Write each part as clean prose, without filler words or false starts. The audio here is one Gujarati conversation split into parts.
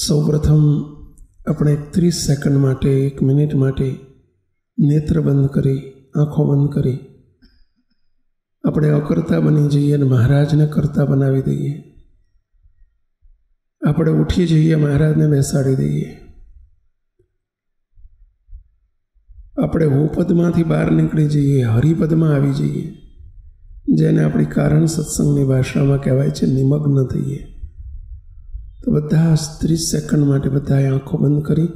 સૌપ્રથમ આપણે 30 સેકન્ડ માટે 1 મિનિટ માટે નેત્ર બંધ કરી આંખો બંધ કરી આપણે અકર્તા બની જઈએ અને મહારાજને કર્તા બનાવી દઈએ. આપણે ઉઠી જઈએ, મહારાજને બેસાડી દઈએ. આપણે હું પદમાંથી બહાર નીકળી જઈએ, હરિપદમાં આવી જઈએ, જેને આપણી કારણ સત્સંગની ભાષામાં કહેવાય છે નિમગ્ન થઈએ. તો બધા 30 સેકન્ડ માટે બધાએ આંખો બંધ કરી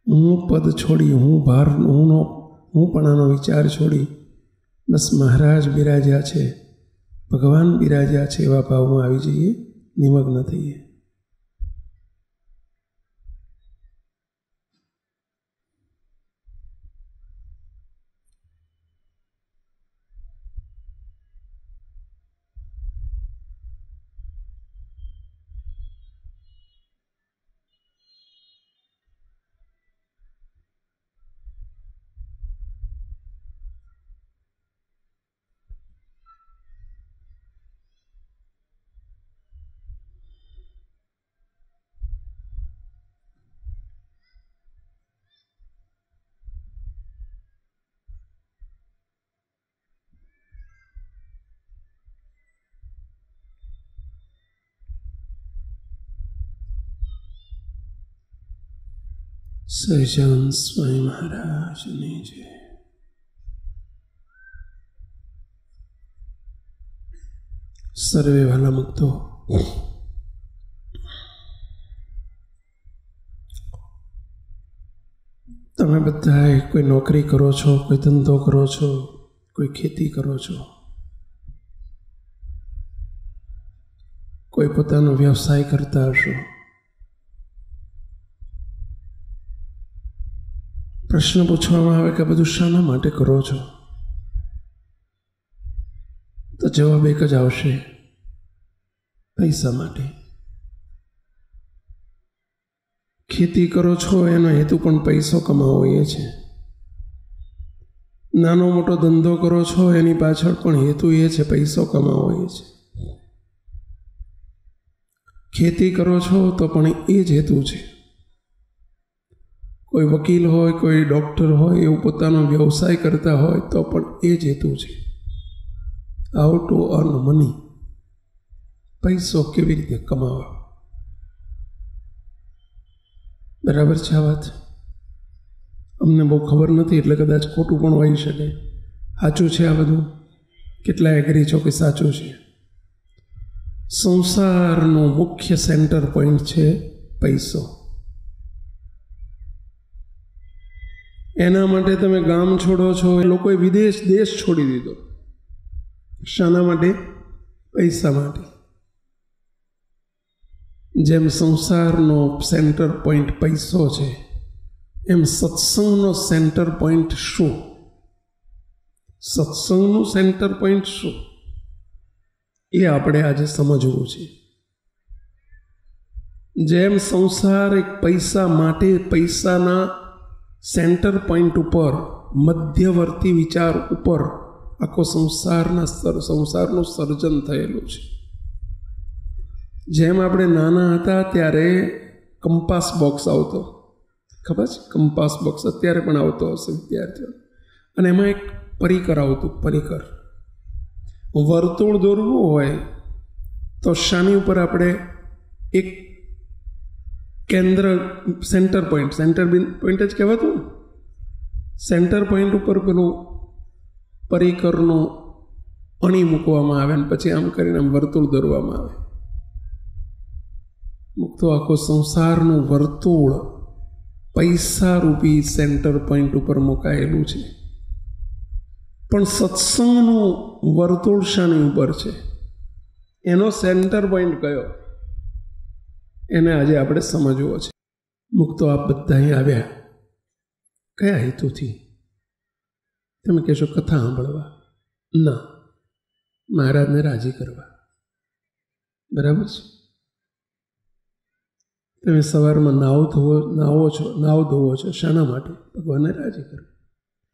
હું પદ છોડી, હું ભાર, હું પણાનો વિચાર છોડી બસ મહારાજ બિરાજ્યા છે, ભગવાન બિરાજ્યા છે એવા ભાવમાં આવી જઈએ, નિમગ્ન થઈએ. સહજાનંદ સ્વામી મહારાજની જય. સર્વે વાલા મુક્તો, તમે બધા કોઈ નોકરી કરો છો, કોઈ ધંધો કરો છો, કોઈ ખેતી કરો છો, કોઈ પોતાનો વ્યવસાય કરતા હશો. પ્રશ્ન પૂછવામાં આવે કે બધું શાના માટે કરો છો? તો જવાબ એક જ આવશે, પૈસા માટે. ખેતી કરો છો એનો હેતુ પણ પૈસો કમાવો એ છે. નાનો મોટો ધંધો કરો છો એની પાછળ પણ હેતુ એ છે, પૈસો કમાવો એ છે. ખેતી કરો છો તો પણ એ જ હેતુ છે. કોઈ વકીલ હોય, કોઈ ડૉક્ટર હોય, એવું પોતાનો વ્યવસાય કરતા હોય તો પણ એ જ હેતુ છે, હાઉ ટુ અર્ન મની, પૈસો કેવી રીતે કમાવા. બરાબર છે આ વાત? અમને બહુ ખબર નથી એટલે કદાચ ખોટું પણ હોઈ શકે. સાચું છે આ બધું? કેટલા એગ્રી છો કે સાચું છે? સંસારનો મુખ્ય સેન્ટર પોઈન્ટ છે પૈસો. એના માટે તમે ગામ છોડો છો. એ લોકોએ દેશ છોડી દીધો. શાના માટે? પૈસા માટે. જેમ સંસારનો સેન્ટર પોઈન્ટ પૈસો છે, એમ સત્સંગનો સેન્ટર પોઈન્ટ શું? સત્સંગનું સેન્ટર પોઈન્ટ શું એ આપણે આજે સમજવું છે. જેમ સંસાર એક પૈસા માટે, પૈસાના સેન્ટર પોઈન્ટ ઉપર, મધ્યવર્તી વિચાર ઉપર આખો સંસારનું સર્જન થયેલું છે. જેમ આપણે નાના હતા ત્યારે કંપાસ બોક્સ આવતો, ખબર છે? કંપાસ બોક્સ અત્યારે પણ આવતો હશે વિદ્યાર્થીઓ. અને એમાં એક પરિકર આવતું, પરિકર. વર્તુળ દોરવું હોય તો શાની ઉપર આપણે એક કેન્દ્ર, સેન્ટર પોઈન્ટ જ કહેવાતું ને, સેન્ટર પોઈન્ટ ઉપર પેલું પરિકરનું અણી મૂકવામાં આવે ને પછી આમ કરીને આમ વર્તુળ દોરવામાં આવે. મુક્તો આખો સંસારનું વર્તુળ પૈસા રૂપી સેન્ટર પોઈન્ટ ઉપર મુકાયેલું છે. પણ સત્સંગનું વર્તુળ શાની ઉપર છે? એનો સેન્ટર પોઈન્ટ કયો? એને આજે આપણે સમજવો છે. મુક્તો આપ બધા અહીં આવ્યા કયા હેતુથી? તમે કહેશો કથા સાંભળવા. ના, મહારાજને રાજી કરવા. બરાબર છે? તમે સવારમાં નાવ ધોવો છો શાના માટે? ભગવાનને રાજી કરવા.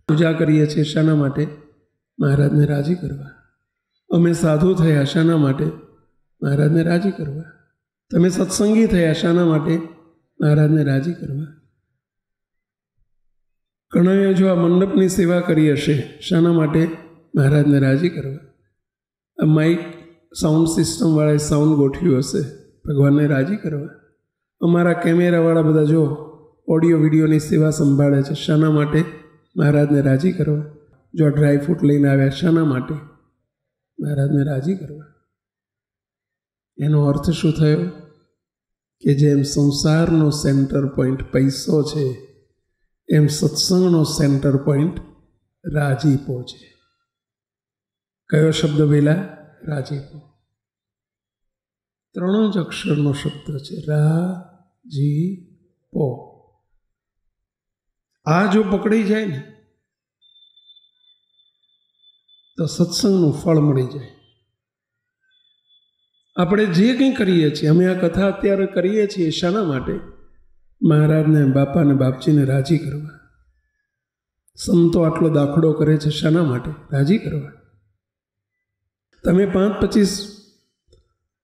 પૂજા કરીએ છીએ શાના માટે? મહારાજને રાજી કરવા. અમે સાધુ થયા શાના માટે? મહારાજને રાજી કરવા. તમે સત્સંગી થયા શાના માટે? મહારાજને રાજી કરવા. ઘણાએ જો આ મંડપની સેવા કરી હશે શાના માટે? મહારાજને રાજી કરવા. આ માઇક સાઉન્ડ સિસ્ટમવાળાએ સાઉન્ડ ગોઠવ્યું હશે ભગવાનને રાજી કરવા. અમારા કેમેરાવાળા બધા જો ઓડિયો વિડીયોની સેવા સંભાળે છે શાના માટે? મહારાજને રાજી કરવા. જો ડ્રાયફ્રૂટ લઈને આવ્યા શાના માટે? મહારાજને રાજી કરવા. એનો અર્થ શું થયો? કે જેમ સંસારનો સેન્ટર પોઈન્ટ પૈસો છે એમ સત્સંગનો સેન્ટર પોઈન્ટ રાજીપો છે. કયો શબ્દ પેલા? રાજીપો. 3 જ અક્ષરનો શબ્દ છે, રાજીપો. આ જો પકડી જાય ને તો સત્સંગનું ફળ મળી જાય. આપણે જે કંઈ કરીએ છીએ, અમે આ કથા અત્યારે કરીએ છીએ શાના માટે? મહારાજને, બાપાને, બાપજીને રાજી કરવા. સંતો આટલો દાખલો કરે છે શાના માટે? રાજી કરવા. તમે 5, 25,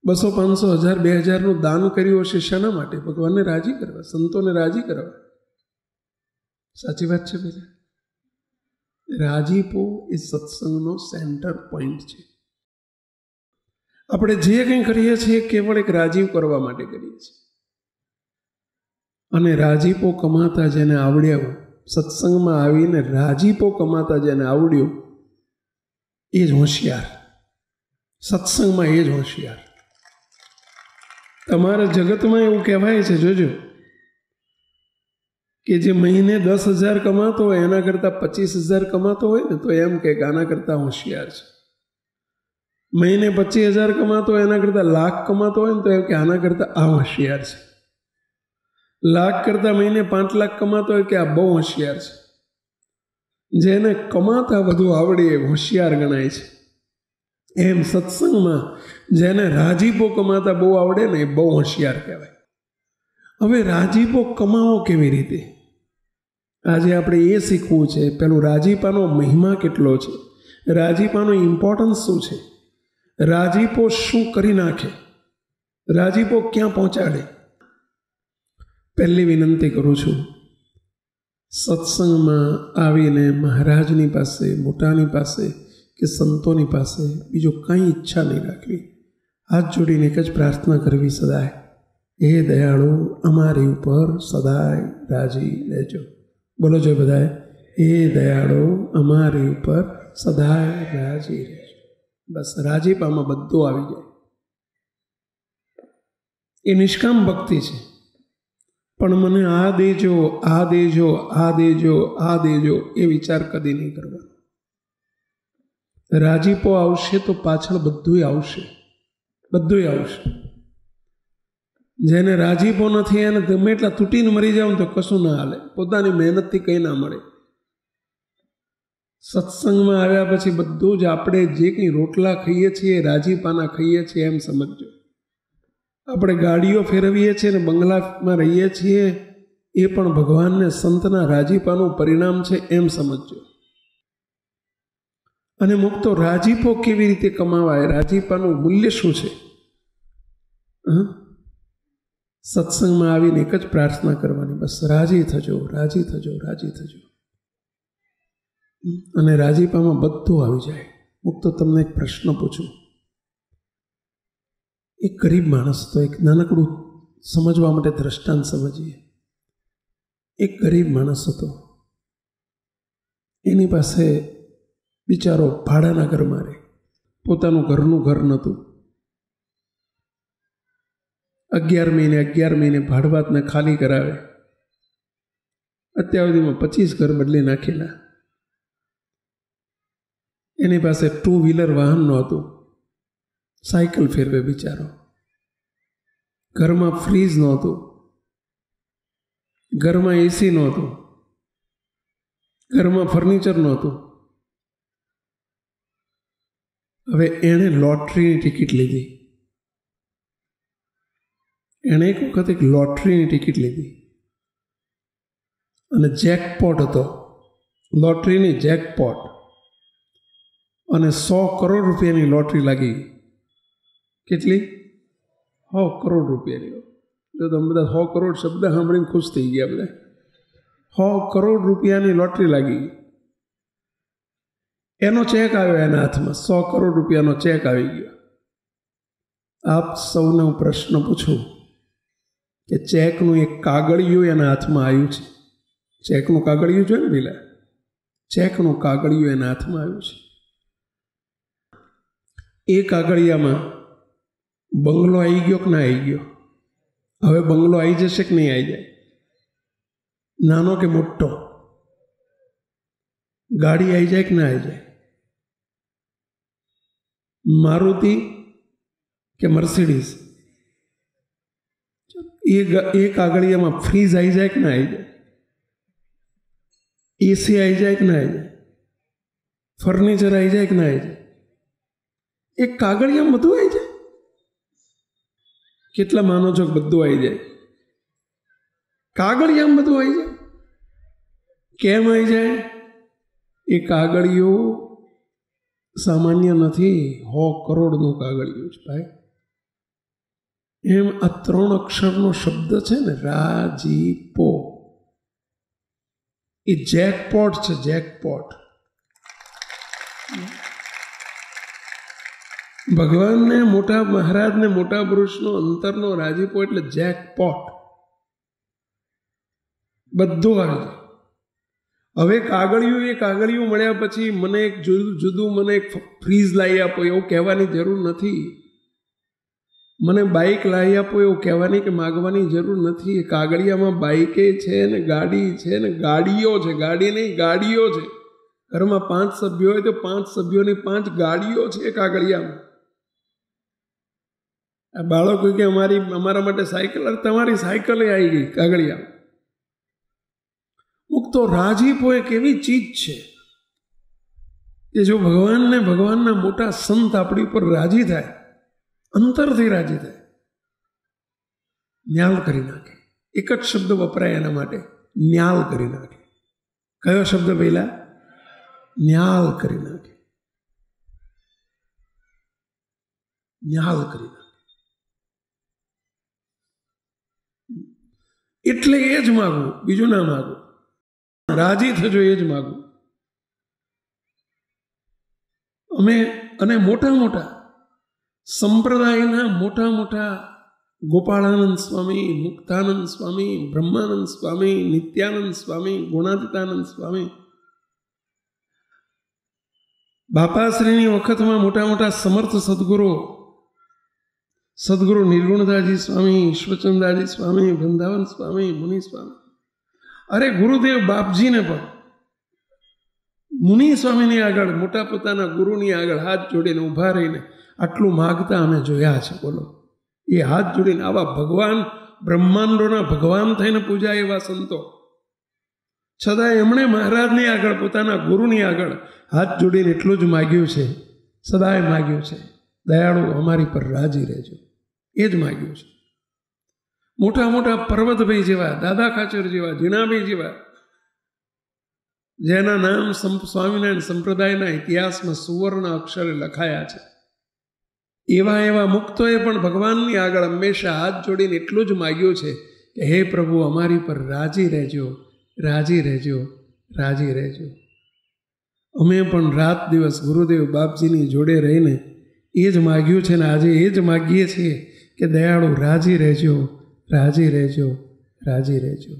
200, 500, 1000, 2000નું દાન કર્યું હશે શાના માટે? ભગવાનને રાજી કરવા, સંતોને રાજી કરવા. સાચી વાત છે પેલા? રાજીપો એ સત્સંગનો સેન્ટર પોઈન્ટ છે. આપણે જે કંઈ કરીએ છીએ કેવળ એક રાજીવ કરવા માટે કરીએ છીએ. અને રાજીપો કમાતા જેને આવડ્યું, સત્સંગમાં આવીને રાજીપો કમાતા જેને આવડ્યું એ જ હોશિયાર. સત્સંગમાં એ જ હોશિયાર. તમારા જગતમાં એવું કહેવાય છે, જોજો, કે જે મહિને 10,000 કમાતો હોય એના કરતાં 25,000 કમાતો હોય ને તો એમ કે આના કરતાં હોશિયાર છે. મહિને 25,000 કમાતો હોય એના કરતાં લાખ કમાતો હોય ને તો એમ કે આના કરતાં આ હોશિયાર છે. લાખ કરતાં મહિને 5 લાખ કમાતો હોય કે આ બહુ હોશિયાર છે. જેને કમાતા વધુ આવડે એ હોશિયાર ગણાય છે. એમ સત્સંગમાં જેને રાજીપો કમાતા બહુ આવડે ને એ બહુ હોશિયાર કહેવાય. હવે રાજીપો કમાવો કેવી રીતે? આજે આપણે એ શીખવું છે. પેલું રાજીપાનો મહિમા કેટલો છે, રાજીપાનો ઇમ્પોર્ટન્સ શું છે, રાજીપો શું કરી નાખે, રાજીપો ક્યાં પહોંચાડે. પહેલી વિનંતી કરું છું, સત્સંગમાં આવીને મહારાજની પાસે, મોટાની પાસે કે સંતોની પાસે બીજો કંઈ ઈચ્છા નહીં રાખવી. હાથ જોડીને એક જ પ્રાર્થના કરવી સદાય, હે દયાળુ અમારી ઉપર સદાય રાજી રહેજો. બોલો જો બધાએ, હે દયાળુ અમારી ઉપર સદાય રાજી રહેજો. બસ રાજીપામાં બધું આવી જાય. એ નિષ્કામ ભક્તિ છે. પણ મને આ દેજો, આ દેજો, આ દેજો, આ દેજો એ વિચાર કદી નહીં કરવાનો. રાજીપો આવશે તો પાછળ બધુંય આવશે, બધુંય આવશે. જેને રાજીપો નથી એને ગમે એટલા તૂટીને મરી જાવ તો કશું ના હાલે, પોતાની મહેનતથી કંઈ ના મળે. સત્સંગમાં આવ્યા પછી બધું જ આપણે જે કંઈ રોટલા ખાઈએ છીએ રાજીપાના ખાઈએ છીએ એમ સમજજો. આપણે ગાડીઓ ફેરવીએ છીએ ને બંગલામાં રહીએ છીએ એ પણ ભગવાનને સંતના રાજીપાનું પરિણામ છે એમ સમજજો. અને મુક્તો રાજીપો કેવી રીતે કમાવાય, રાજીપાનું મૂલ્ય શું છે? સત્સંગમાં આવીને એક જ પ્રાર્થના કરવાની, બસ રાજી થજો, રાજી થજો, રાજી થજો. અને રાજીપામાં બધું આવી જાય. મુક્તો તમને એક પ્રશ્ન પૂછું. એક ગરીબ માણસ હતો, એક નાનકડું સમજવા માટે દ્રષ્ટાંત સમજીએ. એક ગરીબ માણસ હતો, એની પાસે બિચારો ભાડાના ઘરમાં રહે, પોતાનું ઘરનું ઘર નહોતું. 11 મહિને ભાડવાતને ખાલી કરાવે. અત્યાર સુધીમાં 25 ઘર બદલી નાખેલા. એની પાસે 2 વ્હીલર વાહન નહોતું, સાયકલ ફેરવે બિચારો. ઘરમાં ફ્રીજ નહોતું, ઘરમાં એસી નહોતું, ઘરમાં ફર્નિચર નહોતું. હવે એણે લોટરીની ટિકિટ લીધી. એણે એક વખત એક લોટરીની ટિકિટ લીધી અને જેકપોટ હતો, લોટરીની જેકપોટ, અને 100 કરોડ રૂપિયાની લોટરી લાગી. કેટલી? 100 કરોડ રૂપિયા લ્યો. જો તમે બધા 100 કરોડ શબ્દ સાંભળીને ખુશ થઈ ગયા. બધા 100 કરોડ રૂપિયાની લોટરી લાગી. એનો ચેક આવ્યો એના હાથમાં, 100 કરોડ રૂપિયાનો ચેક આવી ગયો. આપ સૌને હું પ્રશ્ન પૂછું કે ચેકનું એક કાગળિયું એના હાથમાં આવ્યું છે. ચેકનું કાગળિયું છે ને પેલા, ચેકનું કાગળિયું એના હાથમાં આવ્યું છે. એ કાગળિયામાં બંગલો આવી ગયો કે ના આવી ગયો? હવે બંગલો આવી જશે કે નહીં આવી જાય? નાનો કે મોટો? ગાડી આવી જાય કે ના આવી જાય? મારુતિ કે મર્સિડીઝ? એ કાગળિયામાં ફ્રીજ આવી જાય કે ના આવી જાય? એસી આવી જાય કે ના આવી જાય? ફર્નિચર આવી જાય કે ના આવી જાય? એક કાગળિયામાં બધું આવી જાય. કેટલા માનો છો કે બધું આવી જાય? કાગળિયામાં બધું આવી જાય. કેમ આવી જાય? એ કાગળિયું સામાન્ય નથી, 100 કરોડનું કાગળિયું છે ભાઈ. એમ આ 3 અક્ષરનો શબ્દ છે ને, રાજીપો, એ જેકપોટ છે. જેકપોટ. ભગવાનને, મોટા મહારાજને, મોટા પુરુષનો અંતરનો રાજીપો એટલે જેકપોટ. બધું આવે છે. હવે કાગળિયું, એ કાગળિયું મળ્યા પછી મને એક જુદું મને એક ફ્રીજ લાવી આપો એવું કહેવાની જરૂર નથી. મને બાઇક લાવી આપો એવું કહેવાની કે માગવાની જરૂર નથી. એ કાગળિયામાં બાઇકે છે ને ગાડી છે ને ગાડીઓ છે. ગાડી નહીં, ગાડીઓ છે. ઘરમાં 5 સભ્યો હોય તો 5 સભ્યોની 5 ગાડીઓ છે કાગળિયામાં. આ બાળકો કે અમારા માટે સાયકલ, તમારી સાયકલે આવી ગઈ કાગળિયા. મુક્તો રાજીપો એક એવી ચીજ છે કે જો ભગવાનને, ભગવાનના મોટા સંત આપણી ઉપર રાજી થાય, અંતરથી રાજી થાય, ન્યાલ કરી નાખે. એક જ શબ્દ વપરાય એના માટે, ન્યાલ કરી નાખે. કયો શબ્દ પહેલા? ન્યાલ કરી નાખે. ન્યાલ કરી નાખે. એટલે એ જ માગવું, બીજું ના માગવું. રાજી થજો એ જ માગવું. અમે અને મોટા મોટા સંપ્રદાયના મોટા મોટા ગોપાળાનંદ સ્વામી, મુક્તાનંદ સ્વામી, બ્રહ્માનંદ સ્વામી, નિત્યાનંદ સ્વામી, ગુણાતીતાનંદ સ્વામી, બાપાશ્રીની વખતમાં મોટા મોટા સમર્થ સદગુરુ નિર્ગુણદાસજી સ્વામી, ઈશ્વરચંદાજી સ્વામી, વૃંદાવન સ્વામી, મુનિ સ્વામી, અરે ગુરુદેવ બાપજીને પણ મુનિ સ્વામીની આગળ, મોટા પોતાના ગુરુની આગળ હાથ જોડીને ઊભા રહીને આટલું માગતા અમે જોયા છે. બોલો, એ હાથ જોડીને આવા ભગવાન, બ્રહ્માંડોના ભગવાન થઈને પૂજા એવા સંતો, છતાં એમણે મહારાજની આગળ, પોતાના ગુરુની આગળ હાથ જોડીને એટલું જ માગ્યું છે, સદાય માગ્યું છે, દયાળુ અમારી પર રાજી રહેજો. એ જ માગ્યું છે. મોટા મોટા પર્વતભાઈ જેવા, દાદા ખાચર જેવા, જીણાભાઈ જેવા, જેના નામ સ્વામિનારાયણ સંપ્રદાયના ઇતિહાસમાં સુવર્ણ અક્ષરે લખાયા છે, એવા મુક્તોએ પણ ભગવાનની આગળ હંમેશા હાથ જોડીને એટલું જ માગ્યું છે કે હે પ્રભુ, અમારી પર રાજી રહેજો, રાજી રહેજો, રાજી રહેજો. અમે પણ રાત દિવસ ગુરુદેવ બાપજીની જોડે રહીને એ જ માગ્યું છે ને આજે એ જ માગીએ છીએ કે દયાળુ રાજી રહેજો, રાજી રહેજો, રાજી રહેજો.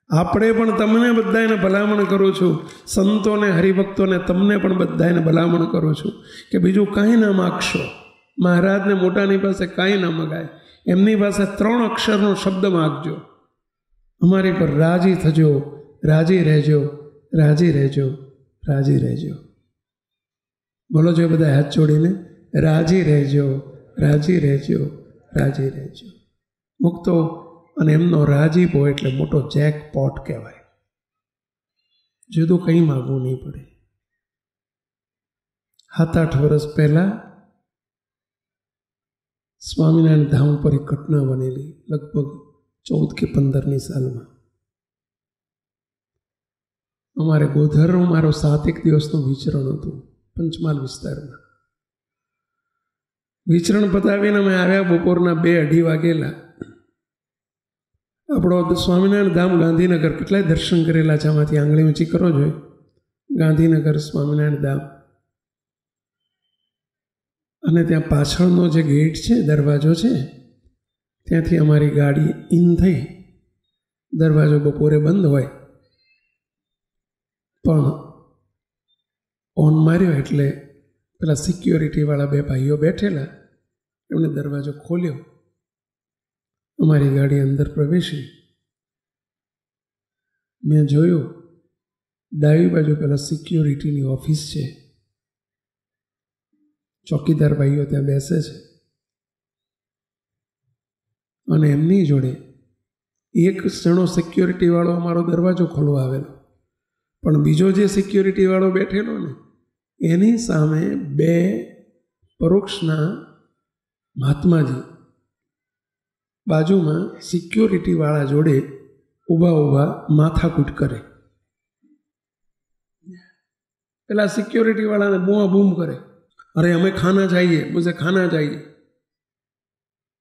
આપણે પણ તમને બધાને ભલામણ કરું છું, સંતોને, હરિભક્તોને, તમને પણ બધાને ભલામણ કરું છું કે બીજું કાંઈ ના માગશો. મહારાજને મોટાની પાસે કાંઈ ના મગાય, એમની પાસે 3 અક્ષરનો શબ્દ માગજો. અમારી પર રાજી થજો, રાજી રહેજો, રાજી રહેજો, રાજી રહેજો. બોલો છો બધા હાથ જોડીને, રાજી રહેજો, રાજી રહેજો, રાજી રહેજો. મુક્તો અને એમનો રાજીપો એટલે મોટો જેકપોટ કહેવાય. જુદું કંઈ માગવું નહીં પડે. 7-8 વર્ષ પહેલાં સ્વામિનારાયણ ધામ પર એક ઘટના બનેલી, લગભગ 14 કે 15ની સાલમાં. અમારે ગોધરમાં મારો 7 દિવસનું વિચરણ હતું પંચમહાલ વિસ્તારમાં. વિચરણ પતાવીને અમે આવ્યા બપોરના 2-2:30 વાગેલા. આપણો સ્વામિનારાયણ ધામ ગાંધીનગર કેટલાય દર્શન કરેલા છે, આમાંથી આંગળી ઊંચી કરો જોઈએ. ગાંધીનગર સ્વામિનારાયણ ધામ, અને ત્યાં પાછળનો જે ગેટ છે, દરવાજો છે, ત્યાંથી અમારી ગાડી ઇન થઈ. દરવાજો બપોરે બંધ હોય, પણ ઓન માર્યો એટલે પેલા સિક્યોરિટીવાળા 2 ભાઈઓ બેઠેલા, એમણે દરવાજો ખોલ્યો. અમારી ગાડી અંદર પ્રવેશી. મેં જોયું ડાબી બાજુ પેલા સિક્યોરિટીની ઓફિસ છે, ચોકીદાર ભાઈઓ ત્યાં બેસે છે, અને એમની જોડે એક જણો સિક્યોરિટીવાળો અમારો દરવાજો ખોલવા આવેલો, પણ બીજો જે સિક્યોરિટીવાળો બેઠેલો ને એની સામે 2 પરોક્ષના મહાત્માજી બાજુમાં સિક્યોરિટીવાળા જોડે ઊભા માથાકૂટ કરે. પેલા સિક્યોરિટીવાળાને બૂમા બૂમ કરે, अरे हमें खाना चाहिए, मुझे खाना चाहिए,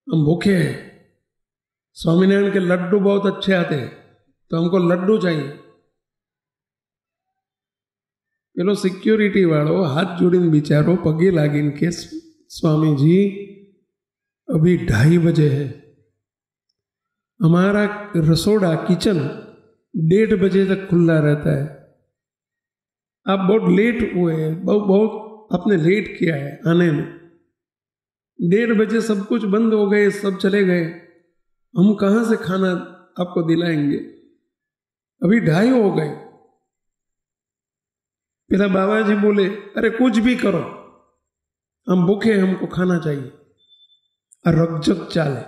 हम भूखे हैं, स्वामीनारायण के लड्डू बहुत अच्छे आते हैं तो हमको लड्डू चाहिए. પેલો સિક્યોરિટી વાળો હાથ જોડીને બિચારો પગે લાગીને કે स्वामी जी अभी 2:30 बजे है, हमारा रसोड़ा किचन 1:30 बजे तक खुला रहता है, आप बहुत लेट हुए हैं, बहुत आपने लेट किया है आने में, 1:30 बजे सब कुछ बंद हो गए, सब चले गए, हम कहाँ से खाना आपको दिलाएंगे, अभी 2:30 हो गए. पेला बाबा जी बोले अरे कुछ भी करो, हम भूखे, हमको खाना चाहिए. आ रकझक चाले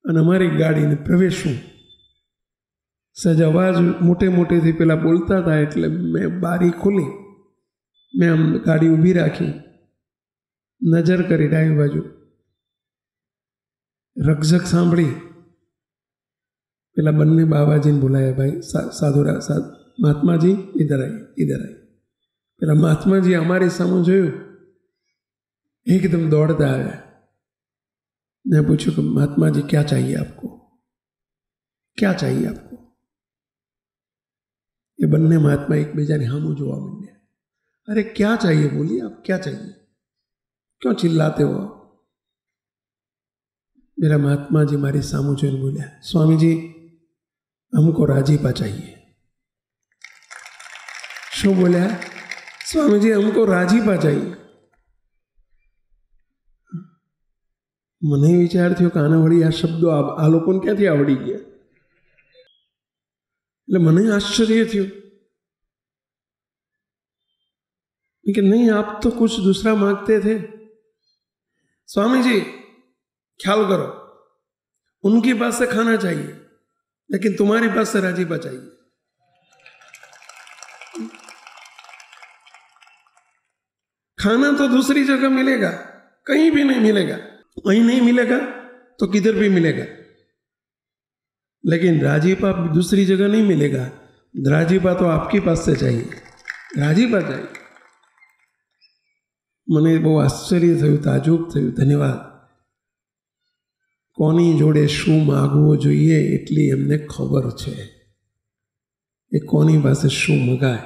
અને અમારી ગાડીને પ્રવેશું. સજ અવાજ મોટેથી પેલા બોલતા હતા એટલે મેં બારી ખોલી, મેં આમ ગાડી ઊભી રાખી, નજર કરી ડાબી બાજુ, રકઝક સાંભળી. પેલા બંને બાબાજીને બોલાયા, ભાઈ સાધુરા महात्मा जी इधर आइए, इधर आइए. પેલા મહાત્માજી અમારી સામે જોયું, एकदम दौड़ता आया. मैं पूछूं कि महात्मा जी क्या चाहिए आपको, क्या चाहिए आपको? ये બંને મહાત્મા એકબીજાને સામું જોવા માંડ્યા. अरे क्या चाहिए, बोलिए आप, क्या चाहिए, क्यों चिल्लाते हो? मेरा महात्मा जी मारी सामू જોઈને બોલ્યા, स्वामी जी हमको राजीपा चाहिए. શું બોલ્યા? स्वामी जी हमको राजीपा चाहिए. મને વિચાર થયો કે આને વળી આ શબ્દો આ લોકોને ક્યાંથી આવડી ગયા? એટલે મને આશ્ચર્ય થયું कि नहीं, आप तो कुछ दूसरा मांगते थे. स्वामी जी ख्याल करो, उनके पास से खाना चाहिए लेकिन तुम्हारे पास से राजीपा चाहिए. खाना तो दूसरी जगह मिलेगा, कहीं भी नहीं मिलेगा, वहीं नहीं मिलेगा तो किधर भी मिलेगा, लेकिन राजीपा दूसरी जगह नहीं मिलेगा. राजीपा तो आपके पास से चाहिए, राजीपा चाहिए. મને બહુ આશ્ચર્ય થયું, તાજુબ થયું. ધન્યવાદ. કોની જોડે શું માગવું જોઈએ એટલી એમને ખબર છે, એ કોની પાસે શું મગાય.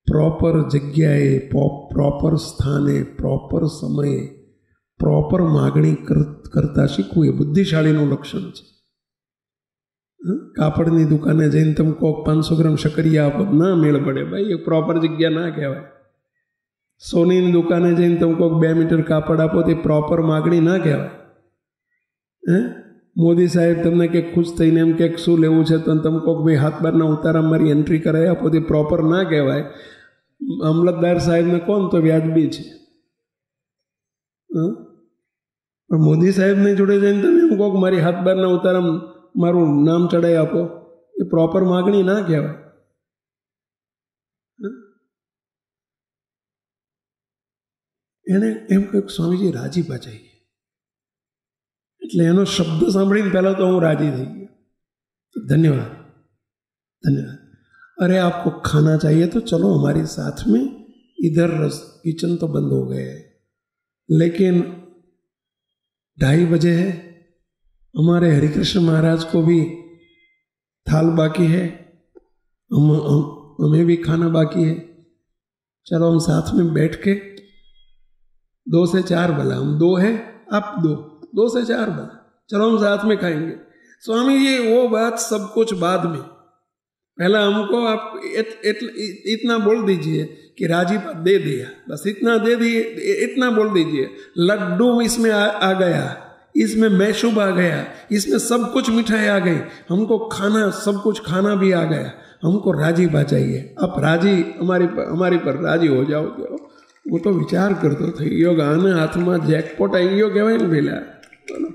પ્રોપર જગ્યાએ, પ્રોપર સ્થાને, પ્રોપર સમયે પ્રોપર માગણી કરતા શીખવું એ બુદ્ધિશાળીનું લક્ષણ છે. કાપડની દુકાને જઈને તમે કોક 500 ગ્રામ શકરિયા આપો, ના મેળ પડે ભાઈ, એ પ્રોપર જગ્યા ના કહેવાય. સોનીની દુકાને જઈને તમે કોઈક 2 મીટર કાપડ આપો તે પ્રોપર માગણી ના કહેવાય. મોદી સાહેબ તમને કંઈક ખુશ થઈને એમ કંઈક શું લેવું છે તો તમે કોઈક ભાઈ હાથ બારના ઉતારા મારી એન્ટ્રી કરાવી આપો તે પ્રોપર ના કહેવાય. અમલતદાર સાહેબને કોણ તો વ્યાજબી છે, પણ મોદી સાહેબની જોડે જઈને તમે એમ કોઈક મારી હાથ બારના ઉતારા મારું નામ ચડાવી આપો, એ પ્રોપર માગણી ના કહેવાય. એને એમ કહ્યું સ્વામીજી રાજીપા चाहिए, એટલે એનો શબ્દ સાંભળીને પહેલાં તો હું રાજી થઈ ગયો. धन्यवाद, धन्यवाद. अरे आपको खाना चाहिए तो चलो हमारे साथ में, इधर किचन तो बंद हो गए, लेकिन 2:30 बजे है, हमारे हरिकृष्ण महाराज को भी थाल बाकी है, हमें भी खाना बाकी है। चलो हम साथ में बैठ के 2 से 4 भला, हम 2 है, आप 2 से 4 भला, चलो हम साथ में खाएंगे। स्वामी जी वो बात सब कुछ बाद में, पहला हमको आप इतना बोल दीजिए कि राजीपा दे दिया, बस इतना दे दिए, इतना बोल दीजिए। लड्डू इसमें आ गया, इसमें मैशूब आ गया, इसमें सब कुछ मिठाई आ गई, हमको खाना सब कुछ खाना भी आ गया, हमको राजीपा चाहिए। आप राजी हमारी पर राजी हो जाओ। वो तो विचार करते थे यो गाने हाथ में जैकपॉट आई गयो कहेवाय ने पेला, बोलो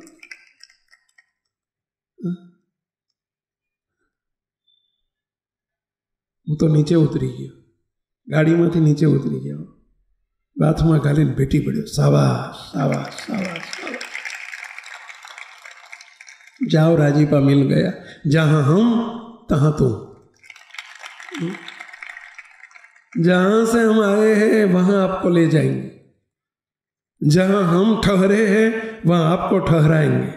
હું તો નીચે ઉતરી ગયો, ગાડીમાંથી નીચે ઉતરી ગયો, બાથમાં ઘાલીને ભેટી પડ્યો, શાબાશ શાબાશ શાબાશ શાબાશ, जाओ राजीपा मिल गया, जहां हम तहां तुम, जहां से हम आए हैं वहां आपको ले जाएंगे, जहां हम ठहरे हैं वहां आपको ठहराएंगे,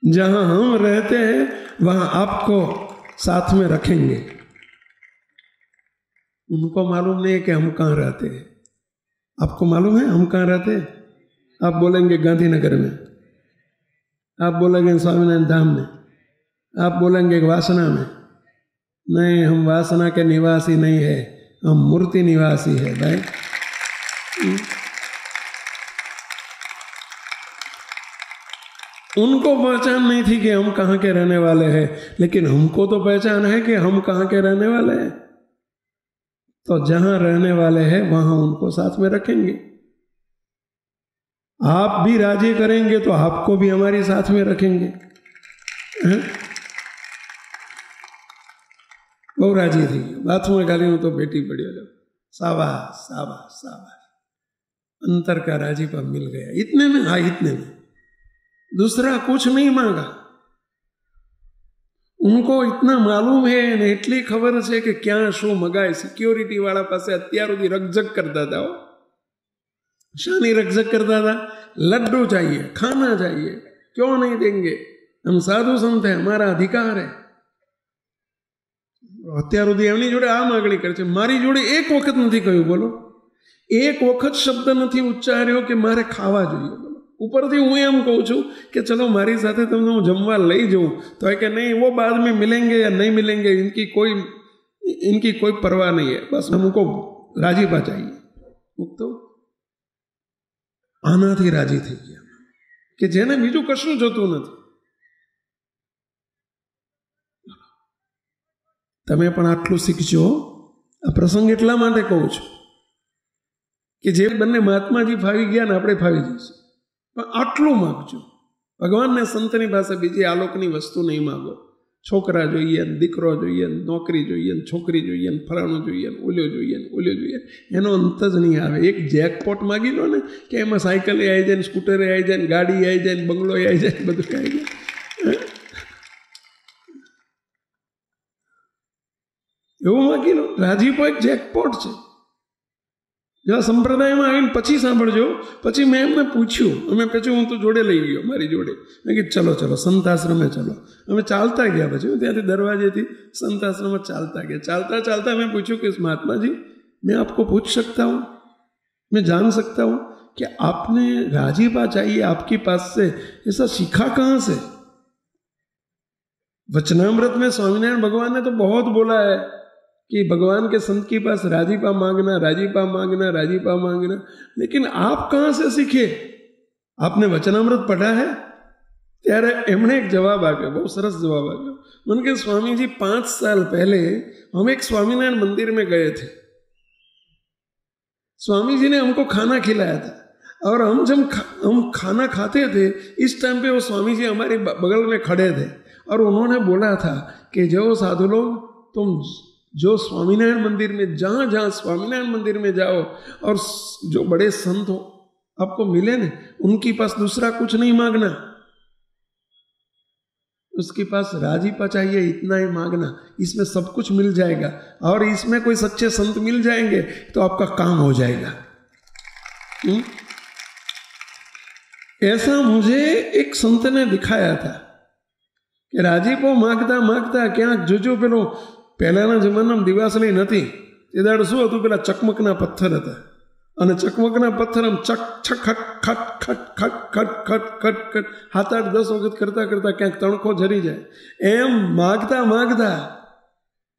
जहां हम रहते हैं वहां आपको साथ में रखेंगे। उनको मालूम नहीं है कि हम कहाँ रहते हैं। आपको मालूम है हम कहाँ रहते हैं? आप बोलेंगे गांधीनगर में, आप बोलेंगे स्वामीनारायण धाम में, आप बोलेंगे वासना में। नहीं, हम वासना के निवासी नहीं है, हम मूर्ति निवासी है भाई। उनको पहचान नहीं थी कि हम कहाँ के रहने वाले हैं, लेकिन हमको तो पहचान है कि हम कहाँ के रहने वाले हैं। तो जहां रहने वाले हैं वहां उनको साथ में रखेंगे। आप भी राजी करेंगे तो आपको भी हमारे साथ में रखेंगे। बहु राजी थी, बाथरूम में गाली तो बेटी पड़ी, शाबाश शाबाश शाबाश, अंतर का राजीपा मिल गया। इतने में, हाँ इतने में, दूसरा कुछ नहीं मांगा। उनको इतना मालूम है ने એટલી ખબર છે કે ક્યાં શું મગાય। સિક્યોરિટી વાળા પાસે અત્યાર સુધી રકઝક કરતા હતા, શાની રકઝક करता था? लड्डू चाहिए, खाना चाहिए, क्यों नहीं देंगे? हम साधु संत है, हमारा अधिकार है। અત્યાર સુધી એમની જોડે આ માગણી કરે છે, મારી જોડે એક વખત નથી કહ્યું, બોલો એક વખત શબ્દ નથી ઉચ્ચાર્યો કે મારે ખાવા જોઈએ। બોલો ऊपरથી હું એમ કહું છું કે ચલો મારી સાથે તમને હું જમવા લઈ જાઉં, તો है कि नहीं वो बाद में मिलेंगे या नहीं मिलेंगे, इनकी कोई परवाह नहीं है, बस हमको राजीपा चाहिए। तो આનાથી રાજી થઈ ગયા કે જેને બીજું કશું જોતું નથી। તમે પણ આટલું શીખજો। આ પ્રસંગ એટલા માટે કહું છું કે જે બંને મહાત્માજી ફાવી ગયા ને આપણે ફાવી જઈશું, પણ આટલું માગજો। ભગવાનને સંતની પાસે બીજી આલોકની વસ્તુ નહીં માગો। છોકરા જોઈએ, દીકરો જોઈએ, નોકરી જોઈએ, છોકરી જોઈએ, ફલાણું જોઈએ, ઓલ્યો જોઈએ, એનો અંત જ નહીં આવે। એક જેકપોટ માગી લો ને કે એમાં સાયકલે આવી જાય, સ્કૂટરે આવી જાય, ગાડી આવી જાય, બંગલો આવી જાય, બધું આવી જાય, એવું માગી લો। રાજીપો એક જેકપોટ છે। જેવા સંપ્રદાયમાં આવીને પછી સાંભળજો, પછી મેં એમને પૂછ્યું, અમે પછી હું તો જોડે લઈ ગયો, મારી જોડે, મેં કીધું ચલો ચલો સંત આશ્રમે ચલો। અમે ચાલતા ગયા, પછી હું ત્યાંથી દરવાजेથી संत आश्रम में चालता गया। चालता चालता मैं पूछूं कि महात्मा जी मैं आपको पूछ सकता हूँ, मैं जान सकता हूँ कि आपने राजीपा चाहिए आपके पास से, ऐसा सीखा कहाँ से? वचनामृत में स्वामीनारायण भगवान ने तो बहुत बोला है कि भगवान के संत के पास राजीपा मांगना, राजीपा मांगना, राजीपा मांगना, लेकिन आप कहाँ से सीखे? आपने वचनामृत पढ़ा है? ત્યારે એમણે એક જવાબ આપ્યો, બહુ સરસ જવાબ આપ્યો। મને કે स्वामी जी 5 साल पहले हम एक स्वामीनारायण मंदिर में गए थे, स्वामी जी ने हमको खाना खिलाया था, और हम खाना खाते थे, इस टाइम पे वो स्वामी जी हमारे बगल में खड़े थे, और उन्होंने बोला था कि जो साधु लोग तुम जो स्वामीनारायण मंदिर में, जहाँ जहाँ स्वामीनारायण मंदिर में जाओ और जो बड़े संत हो आपको मिले ना, उनके पास दूसरा कुछ नहीं मांगना, उसके पास राजीपा चाहिए, इतना ही मांगना, इसमें सब कुछ मिल जाएगा। और इसमें कोई सच्चे संत मिल जाएंगे तो आपका काम हो जाएगा। ऐसा मुझे एक संत ने दिखाया था कि राजीपो मागता मागता क्या જોજો પેલો પહેલાના જમાનામાં દિવાસળી નથી તે દાડ શું હતું, પેલા ચકમકના પથ્થર હતા અને ચકમકના પથ્થર આમ ચક છક ખટ ખટ ખટ ખટ ખટ ખટ ખટ 7-8-10 વખત કરતા કરતા ક્યાંક તણખો જરી જાય. એમ માગતા માગતા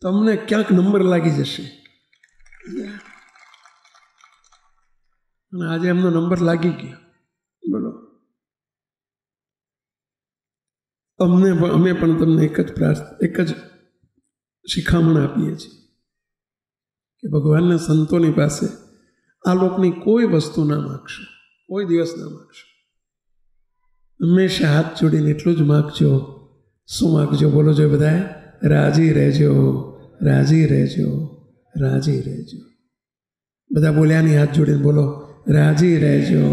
તમને ક્યાંક નંબર લાગી જશે. અને આજે એમનો નંબર લાગી ગયો. બોલો, અમે પણ તમને એક જ શિખામણ આપીએ છીએ કે ભગવાનના સંતોની પાસે આ લોકની કોઈ વસ્તુ ના માગશો, કોઈ દિવસ ના માગશો. હંમેશા હાથ જોડીને એટલું જ માગજો. શું માગજો બોલો જો બધા? રાજી રહેજો, રાજી રહેજો, રાજી રહેજો. બધા બોલ્યા નહીં? હાથ જોડીને બોલો, રાજી રહેજો,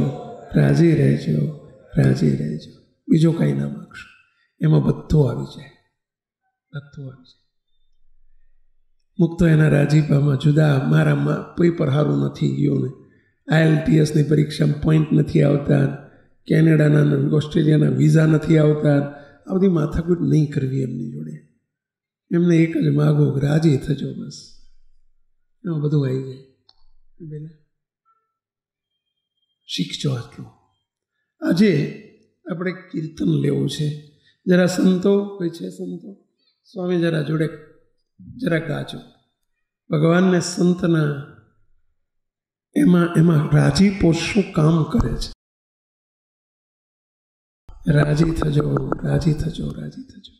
રાજી રહેજો, રાજી રહેજો. બીજો કાંઈ ના માગશો, એમાં બધું આવી જાય, બધું આવી જાય. મુક્તો એના રાજીપામાં જુદા, મારામાં પેપર સારું નથી ગયું ને, IELTSની પરીક્ષામાં પોઈન્ટ નથી આવતા, કેનેડાના ઓસ્ટ્રેલિયાના વિઝા નથી આવતા, આ બધી માથાકૂટ નહીં કરવી એમની જોડે. એમને એક જ માગો, રાજી થજો, બસ. એમાં બધું આવી જાય. પેલા શીખજો આટલું. આજે આપણે કીર્તન લેવું છે. જરા સંતો કોઈ છે? સંતો સ્વામી જરા જોડે જરા ગાજો. ભગવાનને સંતના એમાં રાજીપો શું કામ કરે છે? રાજી થજો, રાજી થજો, રાજી થજો.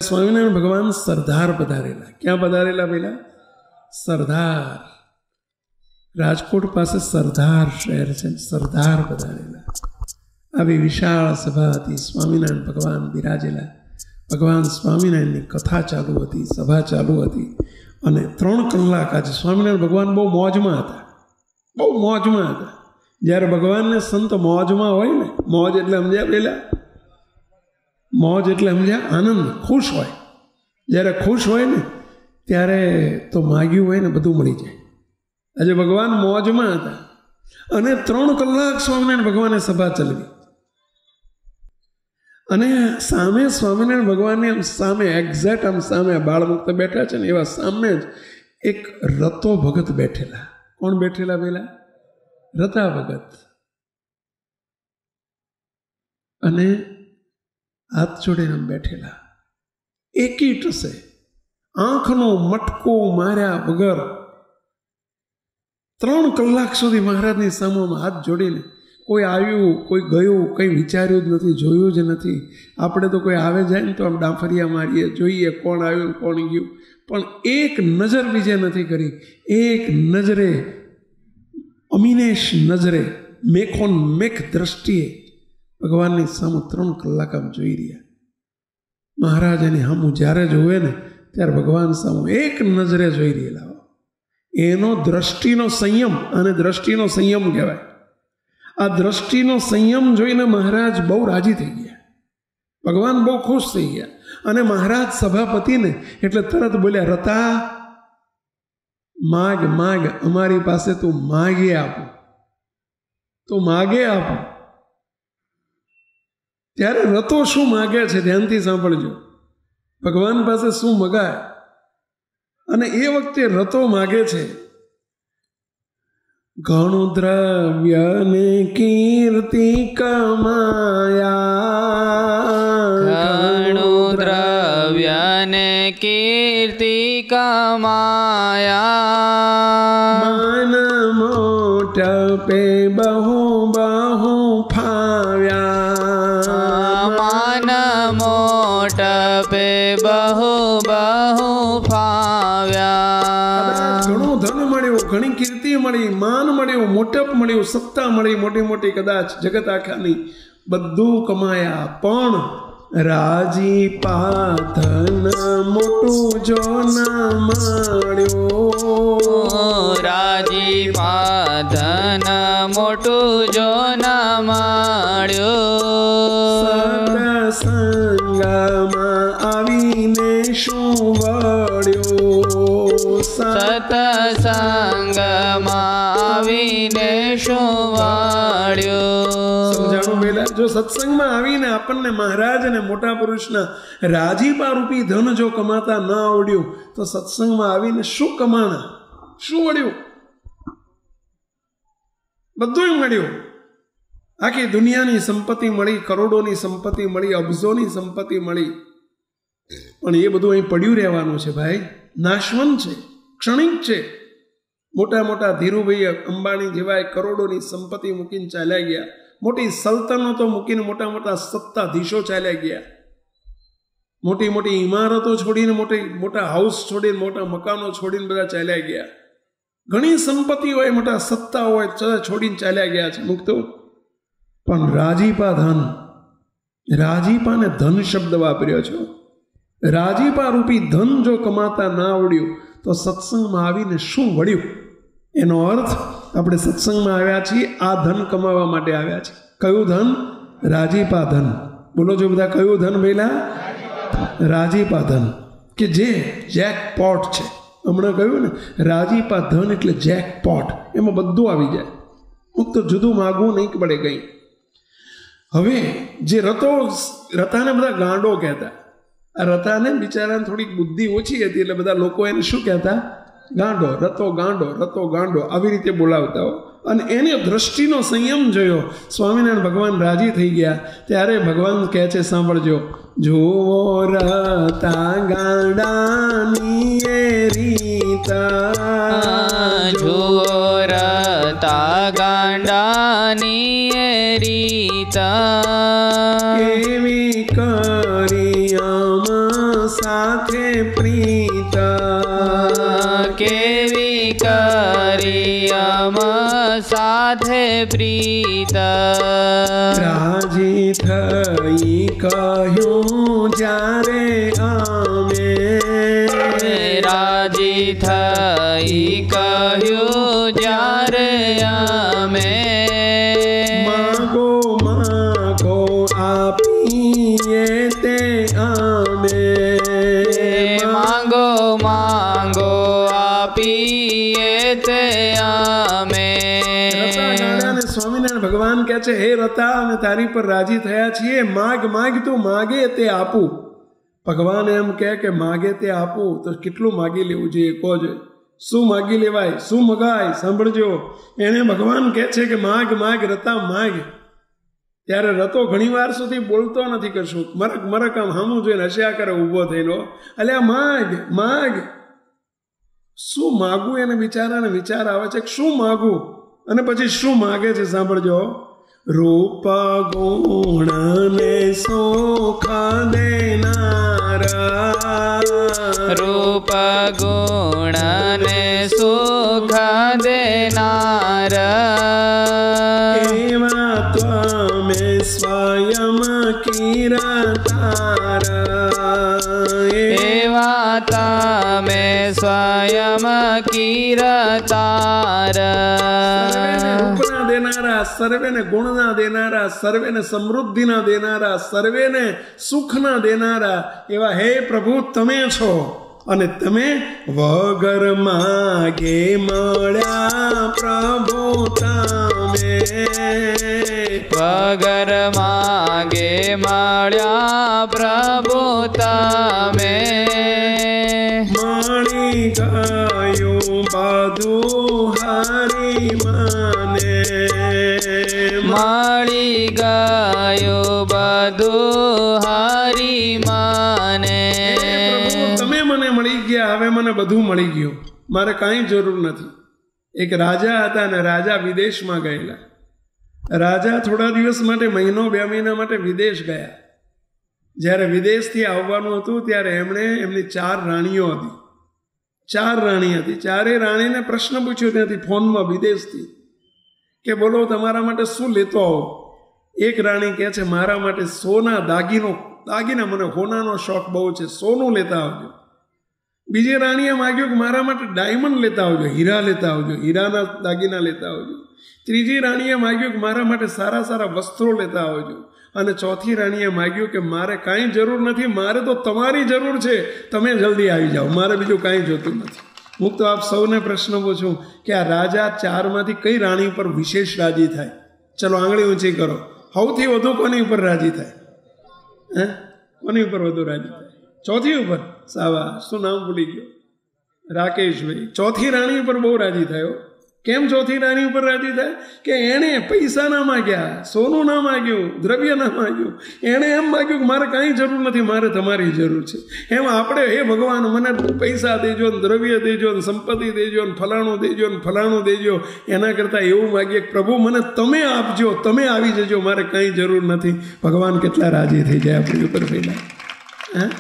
સ્વામિનારાયણ ભગવાન સરદાર પધારેલા. ક્યાં પધારેલા પેલા? સરદાર. રાજકોટ પાસે સરદાર શહેર છે, સરદાર પધારેલા. આવી વિશાળ સભા હતી. સ્વામિનારાયણ ભગવાન બિરાજેલા. ભગવાન સ્વામિનારાયણની કથા ચાલુ હતી, સભા ચાલુ હતી. અને 3 કલાક આજે સ્વામિનારાયણ ભગવાન બહુ મોજમાં હતા, બહુ મોજમાં હતા. જ્યારે ભગવાનને સંત મોજમાં હોય ને, મોજ એટલે સમજ્યા પેલા? મોજ એટલે સમજ્યા? આનંદ, ખુશ હોય. જ્યારે ખુશ હોય ને ત્યારે તો માગ્યું હોય ને બધું મળી જાય. આજે ભગવાન મોજમાં હતા અને 3 કલાક સ્વામિનારાયણ ભગવાને સભા ચલાવી. અને સામે સ્વામિનારાયણ ભગવાનની આમ સામે એક્ઝેક્ટ આમ સામે બાળમુક્ત બેઠા છે ને, એવા સામે જ એક રતો ભગત બેઠેલા. કોણ બેઠેલા પેલા? રતા ભગત. અને હાથ જોડીને બેઠેલા, એકી ટસે આંખનો મટકો માર્યા વગર 3 કલાક સુધી મહારાજની સામુમાં હાથ જોડીને. કોઈ આવ્યું, કોઈ ગયું, કંઈ વિચાર્યું જ નથી, જોયું જ નથી. આપણે તો કોઈ આવે જાય ને તો આમ ડાફરિયા મારીએ, જોઈએ કોણ આવ્યું કોણ ગયું, પણ એક નજર બીજે નથી કરી. એક નજરે, અમીનેશ નજરે, મેખોન મેખ દ્રષ્ટિએ ભગવાનની સામુ 3 કલાક આમ જોઈ રહ્યા. મહારાજ એની સામું જ્યારે જોવે ને ત્યારે ભગવાન સામું એક નજરે જોઈ રહેલા. એનો દ્રષ્ટિનો સંયમ, અને દ્રષ્ટિનો સંયમ કહેવાય. આ દ્રષ્ટિનો સંયમ જોઈને મહારાજ બહુ રાજી થઈ ગયા, ભગવાન બહુ ખુશ થઈ ગયા. અને મહારાજ સભાપતિને એટલે તરત બોલ્યા, રતા માગ માગ, અમારી પાસે તું માગે આપો, તું માગે આપો. ત્યારે રતો શું માગે છે ધ્યાનથી સાંભળજો. ભગવાન પાસે શું મગાય? અને એ વખતે રતો માગે છે ઘણું દ્રવ્ય ને કીર્તિ કમાયા, ઘણું દ્રવ્ય ને કીર્તિ કમાયા. માન મોટપે બહુ બહુ ફાવ્યા, માન મોટપે બહુ બહુ ફાવ્યા. ઘણું ધન મળ્યું, ઘણી કીર્તિ મળી, માન મળ્યું, મોટપ મળ્યું, સત્તા મળી, મોટી મોટી કદાચ જગત આખાની બધું કમાયા. પણ રાજી પાધન મોટું જો ના મળ્યું, રાજી પાધન મોટું જો ના મળ્યું. સત્સંગમાં આવીને શું વળ્યું, સતસંગમાં આવીને શું વળ્યું? સમજાણું પહેલા, જો સત્સંગમાં આવીને આપણને મહારાજ અને મોટા પુરુષના રાજીપા રૂપી ધન જો કમાતા ન આવડ્યું તો સત્સંગમાં આવીને શું કમાણા, શું વળ્યું? બધું મળ્યું. આખી દુનિયાની સંપત્તિ મળી, કરોડોની સંપત્તિ મળી, અબજોની સંપત્તિ મળી, પણ એ બધું અહીં પડ્યું રહેવાનું છે ભાઈ. નાશવંત છે, ક્ષણિક છે. મોટા મોટા ધીરુભાઈ અંબાણી જેવા કરોડોની સંપત્તિ મૂકીને ચાલ્યા ગયા, મોટી સલ્તનતો મૂકીને મોટા મોટા સત્તાધીશો ચાલ્યા ગયા, મોટી મોટી ઇમારતો છોડીને મોટા હાઉસ છોડીને મોટા મકાનો છોડીને બધા ચાલ્યા ગયા. ઘણી સંપત્તિ હોય, મોટા સત્તા હોય, છોડીને ચાલ્યા ગયા છે મુક્તો. પણ રાજીપા ધન, રાજીપાને ધન શબ્દ વાપર્યો છે. રાજીપા રૂપી ધન જો કમાતા ના આવડ્યું તો સત્સંગમાં આવીને શું વળ્યું? એનો અર્થ આપણે સત્સંગમાં આવ્યા છીએ આ ધન કમાવા માટે આવ્યા છીએ. કયું ધન? રાજીપા ધન. બોલો જો બધા, કયું ધન પહેલા? રાજીપા ધન, કે જે જેકપોટ છે. હમણાં કહ્યું ને, રાજીપા ધન એટલે જેકપોટ, એમાં બધું આવી જાય. મુક્ત જુદું માગવું નહીં પડે કંઈ. હવે જે રતાને બધા ગાંડો કહેતા, આ રતાને બિચારાને થોડીક બુદ્ધિ ઓછી હતી એટલે બધા લોકો એને શું કહેતા? ગાંડો, રતો ગાંડો, રતો ગાંડો, આવી રીતે બોલાવતા હો. અને એને દ્રષ્ટિનો સંયમ જોયો. સ્વામિનારાયણ ભગવાન રાજી થઈ ગયા ત્યારે ભગવાન કહે છે, સાંભળજો, જુઓ રતા ગાંડાની એ રીતા, જુઓ રતા ગાંડાની એ રીતા, કેવી કરી આમ સાથે પ્રીતા, કેવી કરી આમ સાથે પ્રીતા. રાજી થઈ કહ્યું જ્યારે આમે, રાજી થઈ કહ્યું જ્યારે અમે, માગો માગો આપીએ તે આમે, માંગો માંગો આપીએ તે અમે. સ્વામિનારાયણ ભગવાન કહે છે, હે રતા, અમે તારી પર રાજી થયા છીએ, માગ માગ, તું માગે તે આપું. ભગવાન એમ કહે કે માગે તે આપું, તો કેટલું માગી લેવું જોઈએ? કહો જોઈએ, શું માગી લેવાય, શું મગાય? સાંભળજો, એને ભગવાન કહે છે કે માગ માગ રતા માગ. ત્યારે રતો ઘણી વાર સુધી બોલતો નથી, કશું મરક મરક આમ હામું જોઈને હસ્યા કરે ઊભો થયેલો. અલ્યા માગ માગ, શું માગું? એને બિચારાને વિચાર આવે છે કે શું માગું, અને પછી શું માગે છે સાંભળજો. રૂપ ગુણ ને સુખ દેનારા, રૂપ ગુણ ને સુખ દેનારા, એવા ત્વમે સ્વયં કિરતારા, એવા તમે સ્વયં કિરતારા. દેનારા, સર્વેને ગુણના દેનારા, સર્વેને સમૃદ્ધિના દેનારા, સર્વેને સુખના દેનારા એવા હે પ્રભુ તમે છો. અને તમે વગર માગે મળ્યા પ્રભુ તમે, વગર માગે મળ્યા પ્રભુ તમે, મળી ગયું બધું હરી મને, મળી ગયું બધું હરી મને. તમે મને મળી ગયા, હવે મને બધું મળી ગયું, મારે કાંઈ જરૂર નથી. એક રાજા હતા અને રાજા વિદેશમાં ગયેલા. રાજા થોડા દિવસ માટે, મહિનો 2 મહિના માટે વિદેશ ગયા. જ્યારે વિદેશથી આવવાનું હતું ત્યારે એમની 4 રાણીઓ હતી. 4 રાણી હતી. 4 રાણીને પ્રશ્ન પૂછ્યો ત્યાંથી ફોનમાં વિદેશથી કે બોલો તમારા માટે શું લેતો આવો. એક રાણી કહે છે મારા માટે સોના દાગીના, મને હોનાનો શોખ બહુ છે, સોનું લેતા આવજો. બીજી રાણીએ માગ્યું કે મારા માટે ડાયમંડ લેતા આવજો, હીરા લેતા આવજો, હીરાના દાગીના લેતા આવજો. ત્રીજી રાણીએ માગ્યું કે મારા માટે સારા સારા વસ્ત્રો લેતા આવજો. અને ચોથી રાણીએ માગ્યું કે મારે કાંઈ જરૂર નથી, મારે તો તમારી જરૂર છે, તમે જલ્દી આવી જાઓ, મારે બીજું કાંઈ જોતું નથી. હું તો આપ સૌને પ્રશ્ન પૂછું કે આ રાજા ચારમાંથી કઈ રાણી ઉપર વિશેષ રાજી થાય? ચલો આંગળી ઊંચી કરો. સૌથી વધુ કોની ઉપર રાજી થાય? હે, કોની ઉપર વધુ રાજી થાય? ચોથી ઉપર. સાવા, શું નામ ભૂલી ગયો? રાકેશભાઈ. ચોથી રાણી ઉપર બહુ રાજી થયો. કેમ ચોથી રાણી ઉપર રાજી થાય? કે એણે પૈસા ના માગ્યા, સોનું ના માગ્યું, દ્રવ્ય ના માગ્યું. એણે એમ માગ્યું કે મારે કાંઈ જરૂર નથી, મારે તમારી જરૂર છે. એમ આપણે, હે ભગવાન, મને પૈસા દેજો ને દ્રવ્ય દેજો ને સંપત્તિ દેજો ને ફલાણું દેજો ને ફલાણું દેજો. એના કરતાં એવું માગીએ કે પ્રભુ મને તમે આપજો, તમે આવી જજો, મારે કાંઈ જરૂર નથી. ભગવાન કેટલા રાજી થઈ જાય આપણી ઉપર પહેલાં. હા,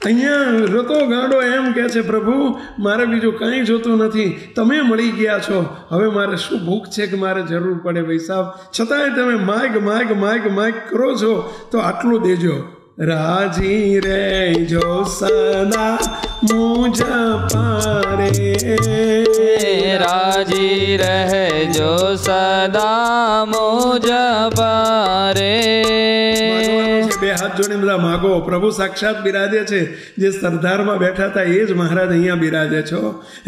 અહીંયા રતો ગાંડો એમ કહે છે, પ્રભુ મારે બીજું કાંઈ જોતું નથી, તમે મળી ગયા છો, હવે મારે શું ભૂખ છે કે મારે જરૂર પડે ભાઈ સાહેબ? છતાંય તમે માગ માગ માગ માગ કરો છો, તો આટલું દેજો. રાજી રહેજો સદા મુજ પારે, રાજી રહેજો સદા મુજ પારે. બે હાથ જોડીને બધા માગો. પ્રભુ સાક્ષાત બિરાજે છે. જે સરદારમાં બેઠા હતા એ જ મહારાજ અહીંયા બિરાજે છો.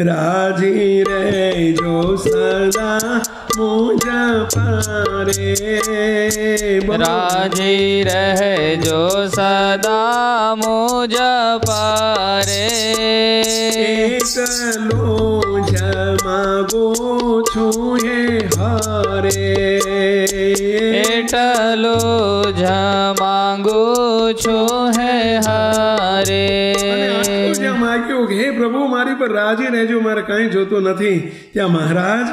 રાજી રહેજો સદા મુજ પારે, રાજી રહેજો સદા મુજ પારે. એકલો જ માગો છું હે હારે, એટલો જ માંગુ છું હે હારે. જ્યાં માગ્યું કે હે પ્રભુ મારી પર રાજી રહેજો, મારે કાંઈ જોતું નથી, ત્યાં મહારાજ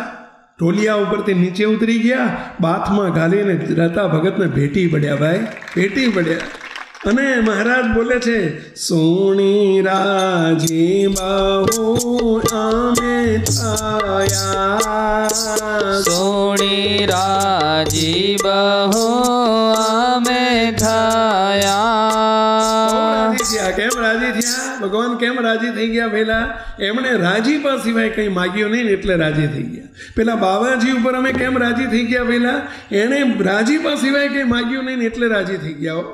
ઢોલિયા ઉપરથી નીચે ઉતરી ગયા, બાથમાં ઘાલીને રતા ભગતને ભેટી પડ્યા. ભાઈ ભેટી પડ્યા. અને મહારાજ બોલે છે, સોણી રાજી બહુ અમે થયા, સોણી રાજી બહુ અમે થયા. કેમ રાજી થયા? ભગવાન કેમ રાજી થઈ ગયા? પેલા એમણે રાજીપા સિવાય કંઈ માગ્યું નહીં એટલે રાજી થઈ ગયા. પેલા બાવાજી ઉપર અમે કેમ રાજી થઈ ગયા? પેલા એણે રાજીપા સિવાય કંઈ માગ્યું નહીં એટલે રાજી થઈ ગયા.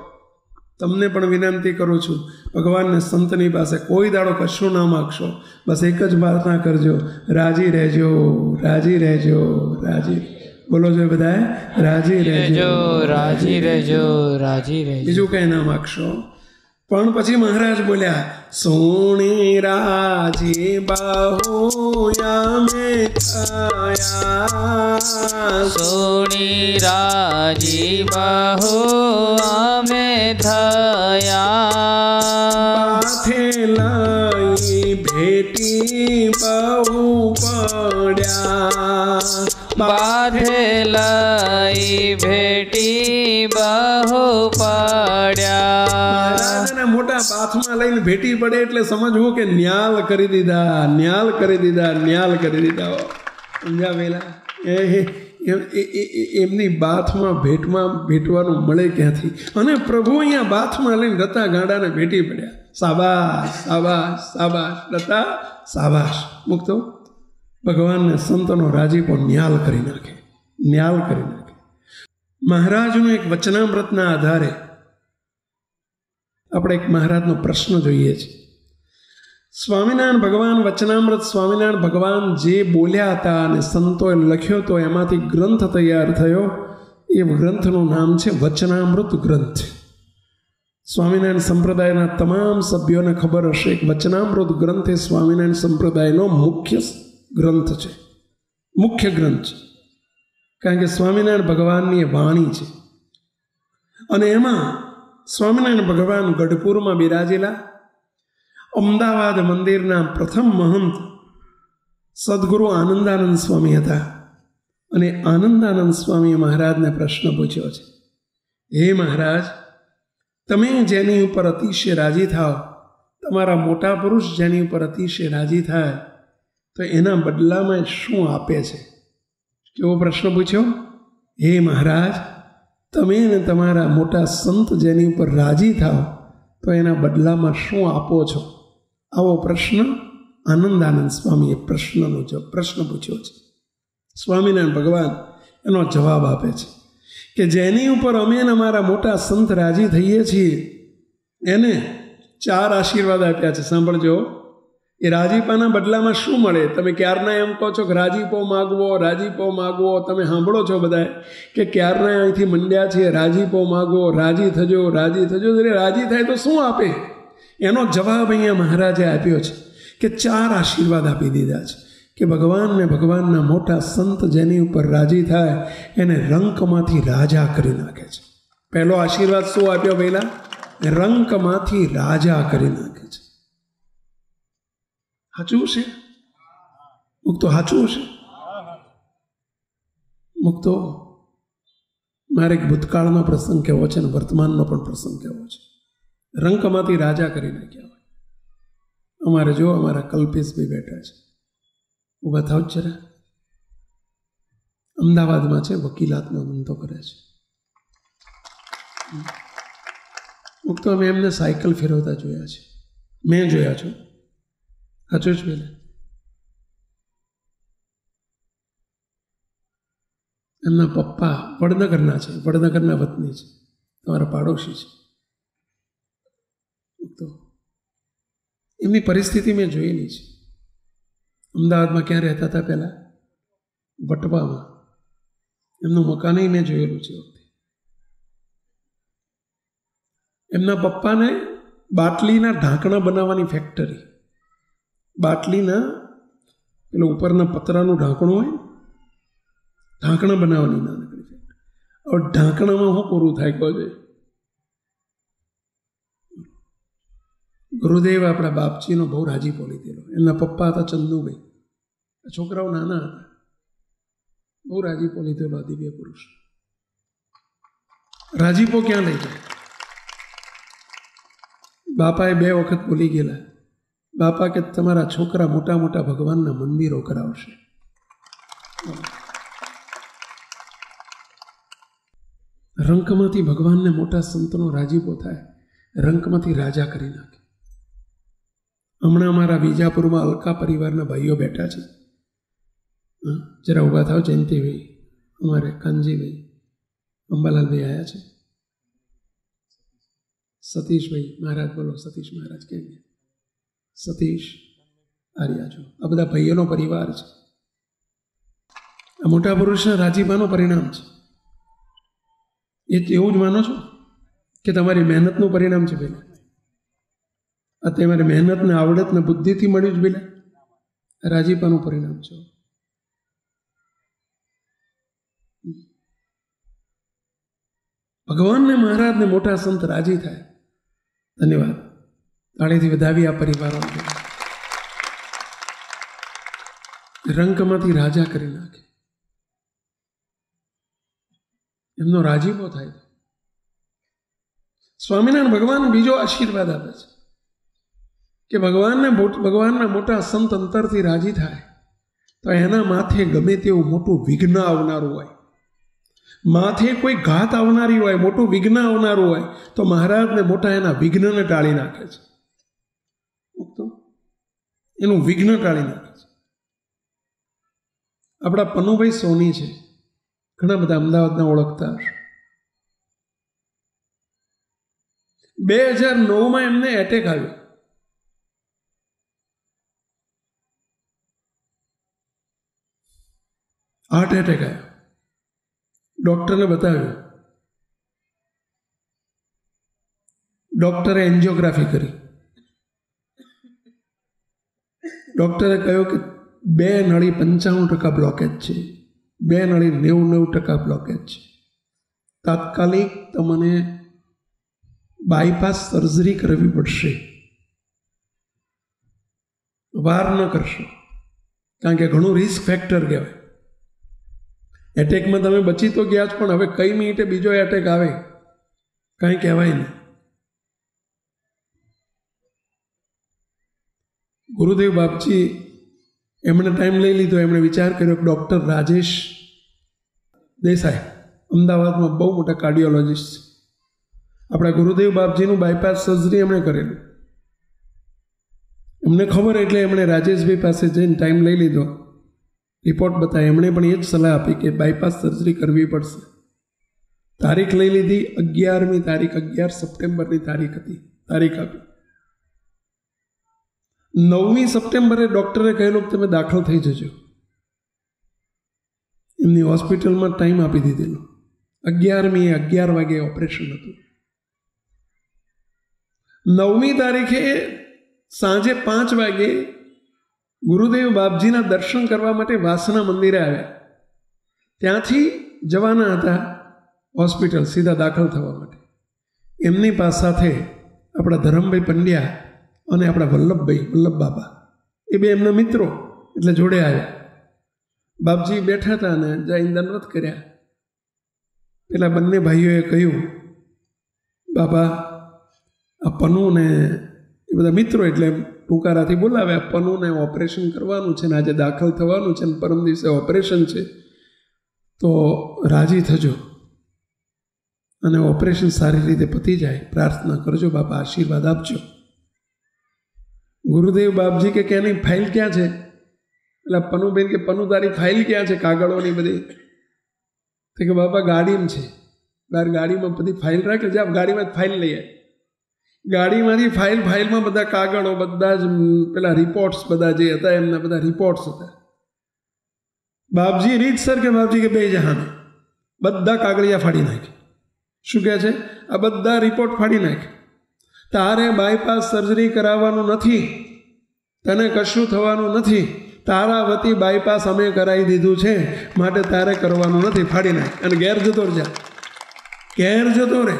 તમને પણ વિનંતી કરું છું, ભગવાનને સંતની પાસે કોઈ દાડો કશું ના માગશો, બસ એક જ પ્રાર્થના કરજો, રાજી રહેજો, રાજી રહેજો, રાજી. બોલો છો બધાએ, રાજી રહેજો, રાજી રહેજો, રાજી રહેજો. બીજું કંઈ ના માગશો. પણ પછી મહારાજ બોલ્યા, સોણી રાજી બહુ અમે થયા, સોણી રાજી બહુ અમે થયા. માથે લઈ ભેટી બહુ પડ્યા, બાથે લઈ ભેટી બહુ પડ્યા. મોટા બાથમાં લઈને ભેટી પડે એટલે સમજવું કે ન્યાલ કરી દીધા, ન્યાલ કરી દીધા, ન્યાલ કરી દીધા. સમજાવેલા? એમની બાથમાં ભેટવાનું મળે ક્યાંથી? અને પ્રભુ અહીંયા બાથમાં લઈને રતા ગાડાને ભેટી પડ્યા. સાબાશ, સાબાશ, સાબાશ, રતા સાબાશ. મૂકતો ભગવાનને સંતનો રાજીપો ન્યાલ કરી નાખે, ન્યાલ કરી નાખે. મહારાજનું એક વચનામૃતના આધારે આપણે એક મહારાજનો પ્રશ્ન જોઈએ છીએ. સ્વામિનારાયણ ભગવાન વચનામૃત, સ્વામિનારાયણ ભગવાન જે બોલ્યા હતા અને સંતોએ લખ્યો હતો, એમાંથી ગ્રંથ તૈયાર થયો. એ ગ્રંથનું નામ છે વચનામૃત ગ્રંથ. સ્વામિનારાયણ સંપ્રદાયના તમામ સભ્યોને ખબર હશે કે વચનામૃત ગ્રંથ એ સ્વામિનારાયણ સંપ્રદાયનો મુખ્ય ગ્રંથ છે, મુખ્ય ગ્રંથ છે. કારણ કે સ્વામિનારાયણ ભગવાનની વાણી છે. અને એમાં સ્વામિનારાયણ ભગવાન ગઢપુરમાં બિરાજેલા. અમદાવાદ મંદિરના પ્રથમ મહંત સદગુરુ આનંદાનંદ સ્વામી હતા. અને આનંદાનંદ સ્વામીએ મહારાજને પ્રશ્ન પૂછ્યો છે, હે મહારાજ, તમે જેની ઉપર અતિશય રાજી થાવ, તમારા મોટા પુરુષ જેની ઉપર અતિશય રાજી થાય, તો એના બદલામાં શું આપે છે? કેવો પ્રશ્ન પૂછ્યો? હે મહારાજ, તમે ને તમારા મોટા સંત જેની ઉપર રાજી થાવ, તો એના બદલામાં શું આપો છો? આવો પ્રશ્ન આનંદાનંદ સ્વામીએ પ્રશ્ન પૂછ્યો છે. સ્વામિનારાયણ ભગવાન એનો જવાબ આપે છે કે જેની ઉપર અમે અમારા મોટા સંત રાજી થઈએ છીએ એને 4 આશીર્વાદ આપ્યા છે. સાંભળજો. એ રાજીપાના બદલામાં શું મળે? તમે ક્યારના એમ કહો છો કે રાજીપો માગવો, રાજીપો માગવો. તમે સાંભળો છો બધા કે ક્યારના અહીંથી મંડ્યા છીએ, રાજીપો માગવો, રાજી થજો, રાજી થજો. રાજી થાય તો શું આપે? એનો જવાબ અહીંયા મહારાજે આપ્યો છે કે 4 આશીર્વાદ આપી દીધા છે કે ભગવાનને ભગવાનના મોટા સંત જેની ઉપર રાજી થાય એને રંકમાંથી રાજા કરી નાખે છે. પહેલો આશીર્વાદ શું આપ્યો પહેલા? રંકમાંથી રાજા કરી નાખે છે. સાચું છે? મુક્તો સાચું છે? મુક્તો મારે એક ભૂતકાળનો પ્રસંગ કહેવો છે ને વર્તમાનનો પણ પ્રસંગ કહેવો છે. રંકમાંથી રાજા કરી નાખ્યા હોય. અમારે જો અમારા કલ્પેશભાઈ બેઠા છે, ઊભા થાવ જરા. અમદાવાદમાં છે, વકીલાતનો ધંધો કરે છે. મુક્તો અમે એમને સાયકલ ફેરવતા જોયા છે, મેં જોયા છું. સાચું જ પેલા એમના પપ્પા વડનગરના છે, વડનગરના વતની છે, તમારા પાડોશી છે. તો એમની પરિસ્થિતિ મેં જોયેલી છે. અમદાવાદમાં ક્યાં રહેતા હતા પહેલાં? વટવામાં. એમનું મકાન મેં જોયેલું છે. એમના પપ્પાને બાટલીના ઢાંકણા બનાવવાની ફેક્ટરી, બાટલીના પેલું ઉપરના પતરાનું ઢાંકણું હોય, ઢાંકણા બનાવવાની નાનકડી ફેક્ટરી. હવે ઢાંકણામાં શું પૂરું થાય કહો છે? ગુરુદેવ આપણા બાપજીનો બહુ રાજીપો લીધેલો. એમના પપ્પા હતા ચંદુભાઈ, છોકરાઓ નાના હતા, બહુ રાજીપો લીધેલો આ દિવ્ય પુરુષ. રાજીપો ક્યાં લઈ જાય? બાપાએ 2 વખત બોલી ગયેલા, બાપા કે તમારા છોકરા મોટા મોટા ભગવાનના મંદિરો કરાવશે. રંકમાંથી ભગવાનને મોટા સંતનો રાજીપો થાય, રંકમાંથી રાજા કરી નાખે. હમણાં અમારા વિજાપુરમાં અલકા પરિવારના ભાઈઓ બેઠા છે. જરા ઊભા થાવ. જયંતિભાઈ, અમારે કાનજીભાઈ, અંબાલાલભાઈ આવ્યા છે. સતીશભાઈ મહારાજ, બોલો સતીશ મહારાજ કેમ? સતીશ આર્યા છો. આ બધા ભાઈઓનો પરિવાર છે. આ મોટા પુરુષના રાજીપાનું પરિણામ છે. એ એવું જ માનો છો કે તમારી મહેનતનું પરિણામ છે? પહેલાં આ તમારી મહેનતને આવડતને બુદ્ધિથી મળ્યું જ પહેલાં રાજીપાનું પરિણામ છે. ભગવાનને મહારાજને મોટા સંત રાજી થાય. ધન્યવાદ. તાળીથી વધાવી આ પરિવારો. રંકમાંથી રાજા કરી નાખે, એમનો રાજીપો થાય. સ્વામિનારાયણ ભગવાન બીજો આશીર્વાદ આપે છે કે ભગવાનના મોટા સંત અંતરથી રાજી થાય તો એના માથે ગમે તેવું મોટું વિઘ્ન આવનારું હોય, માથે કોઈ ઘાત આવનારી હોય, મોટું વિઘ્ન આવનારું હોય તો મહારાજને મોટા એના વિઘ્નને ટાળી નાખે છે. એનું વિઘ્ન ટાળી નાખે છે. આપણા પનુભાઈ સોની છે, ઘણા બધા અમદાવાદના ઓળખતા હશે. 2009માં એમને એટેક આવ્યો. હાર્ટ એટેક આવ્યો. ડૉક્ટરને બતાવ્યું. ડૉક્ટરે એન્જિયોગ્રાફી કરી. ડૉક્ટરે કહ્યું કે 2 નળી 95% બ્લોકેજ છે, 2 નળી 90% બ્લોકેજ છે. તાત્કાલિક તમને બાયપાસ સર્જરી કરવી પડશે. વાર ન કરશો, કારણ કે ઘણું રિસ્ક ફેક્ટર કહેવાય. એટેકમાં તમે બચી તો ગયા જ, પણ હવે કઈ મિનિટે બીજો એટેક આવે કાંઈ કહેવાય નહીં. ગુરુદેવ બાપજી એમણે ટાઈમ લઈ લીધો. એમણે વિચાર કર્યો કે ડૉક્ટર રાજેશ દેસાઈ અમદાવાદમાં બહુ મોટા કાર્ડિયોલોજિસ્ટ છે. આપણા ગુરુદેવ બાપજીનું બાયપાસ સર્જરી એમણે કરેલું. એમને ખબર એટલે એમણે રાજેશભાઈ પાસે જઈને ટાઈમ લઈ લીધો, રિપોર્ટ બતાવી. એમણે પણ એ જ સલાહ આપી કે બાયપાસ સર્જરી કરવી પડશે. તારીખ લઈ લીધી. 11મી તારીખ, 11 સપ્ટેમ્બરની તારીખ હતી. તારીખ આપી. 9મી સપ્ટેમ્બરે ડૉક્ટરે કહેલું કે તમે દાખલ થઈ જજો. એમની હોસ્પિટલમાં ટાઈમ આપી દીધેલો. 11મી 11 વાગે ઓપરેશન હતું. 9મી તારીખે સાંજે 5 વાગે ગુરુદેવ બાપજીના દર્શન કરવા માટે વાસના મંદિરે આવ્યા. ત્યાંથી જવાના હતા હોસ્પિટલ સીધા દાખલ થવા માટે. એમની સાથે આપણા ધરમભાઈ પંડ્યા અને આપણા વલ્લભ બાબા એ બે એમના મિત્રો એટલે જોડે આવ્યા. બાપજી બેઠા હતા અને જઈને દંડવત કર્યા. પેલા બંને ભાઈઓએ કહ્યું, બાબા આ પનુ ને એ બધા મિત્રો એટલે ટૂંકારાથી બોલાવ્યા. પનુને ઓપરેશન કરવાનું છે ને આજે દાખલ થવાનું છે ને પરમ દિવસે ઓપરેશન છે, તો રાજી થજો અને ઓપરેશન સારી રીતે પતી જાય પ્રાર્થના કરજો, બાપા આશીર્વાદ આપજો. ગુરુદેવ બાપજી કે એની ફાઇલ ક્યાં છે? એટલે પનુબેન કે પનુ તારી ફાઇલ ક્યાં છે કાગળોની બધી? તો કે બાપા ગાડીમાં છે. બહાર ગાડીમાં બધી ફાઇલ રાખે છે, ગાડીમાં ફાઇલ લઈ આવે. ગાડીમાંથી ફાઇલમાં બધા કાગળો, બધા જ પેલા રિપોર્ટ્સ બધા જે હતા એમના બધા રિપોર્ટ્સ હતા. બાપજી રીતસર કે બાપજી કે બે જહાને બધા કાગળિયા ફાડી નાખે. શું કહે છે? આ બધા રિપોર્ટ ફાડી નાખે. તારે બાયપાસ સર્જરી કરાવવાનું નથી, તને કશું થવાનું નથી, તારા વતી બાયપાસ અમે કરાવી દીધું છે, માટે તારે કરવાનું નથી, ફાડી નાખ અને ઘેર જતો જા, ઘેર જતો રહે.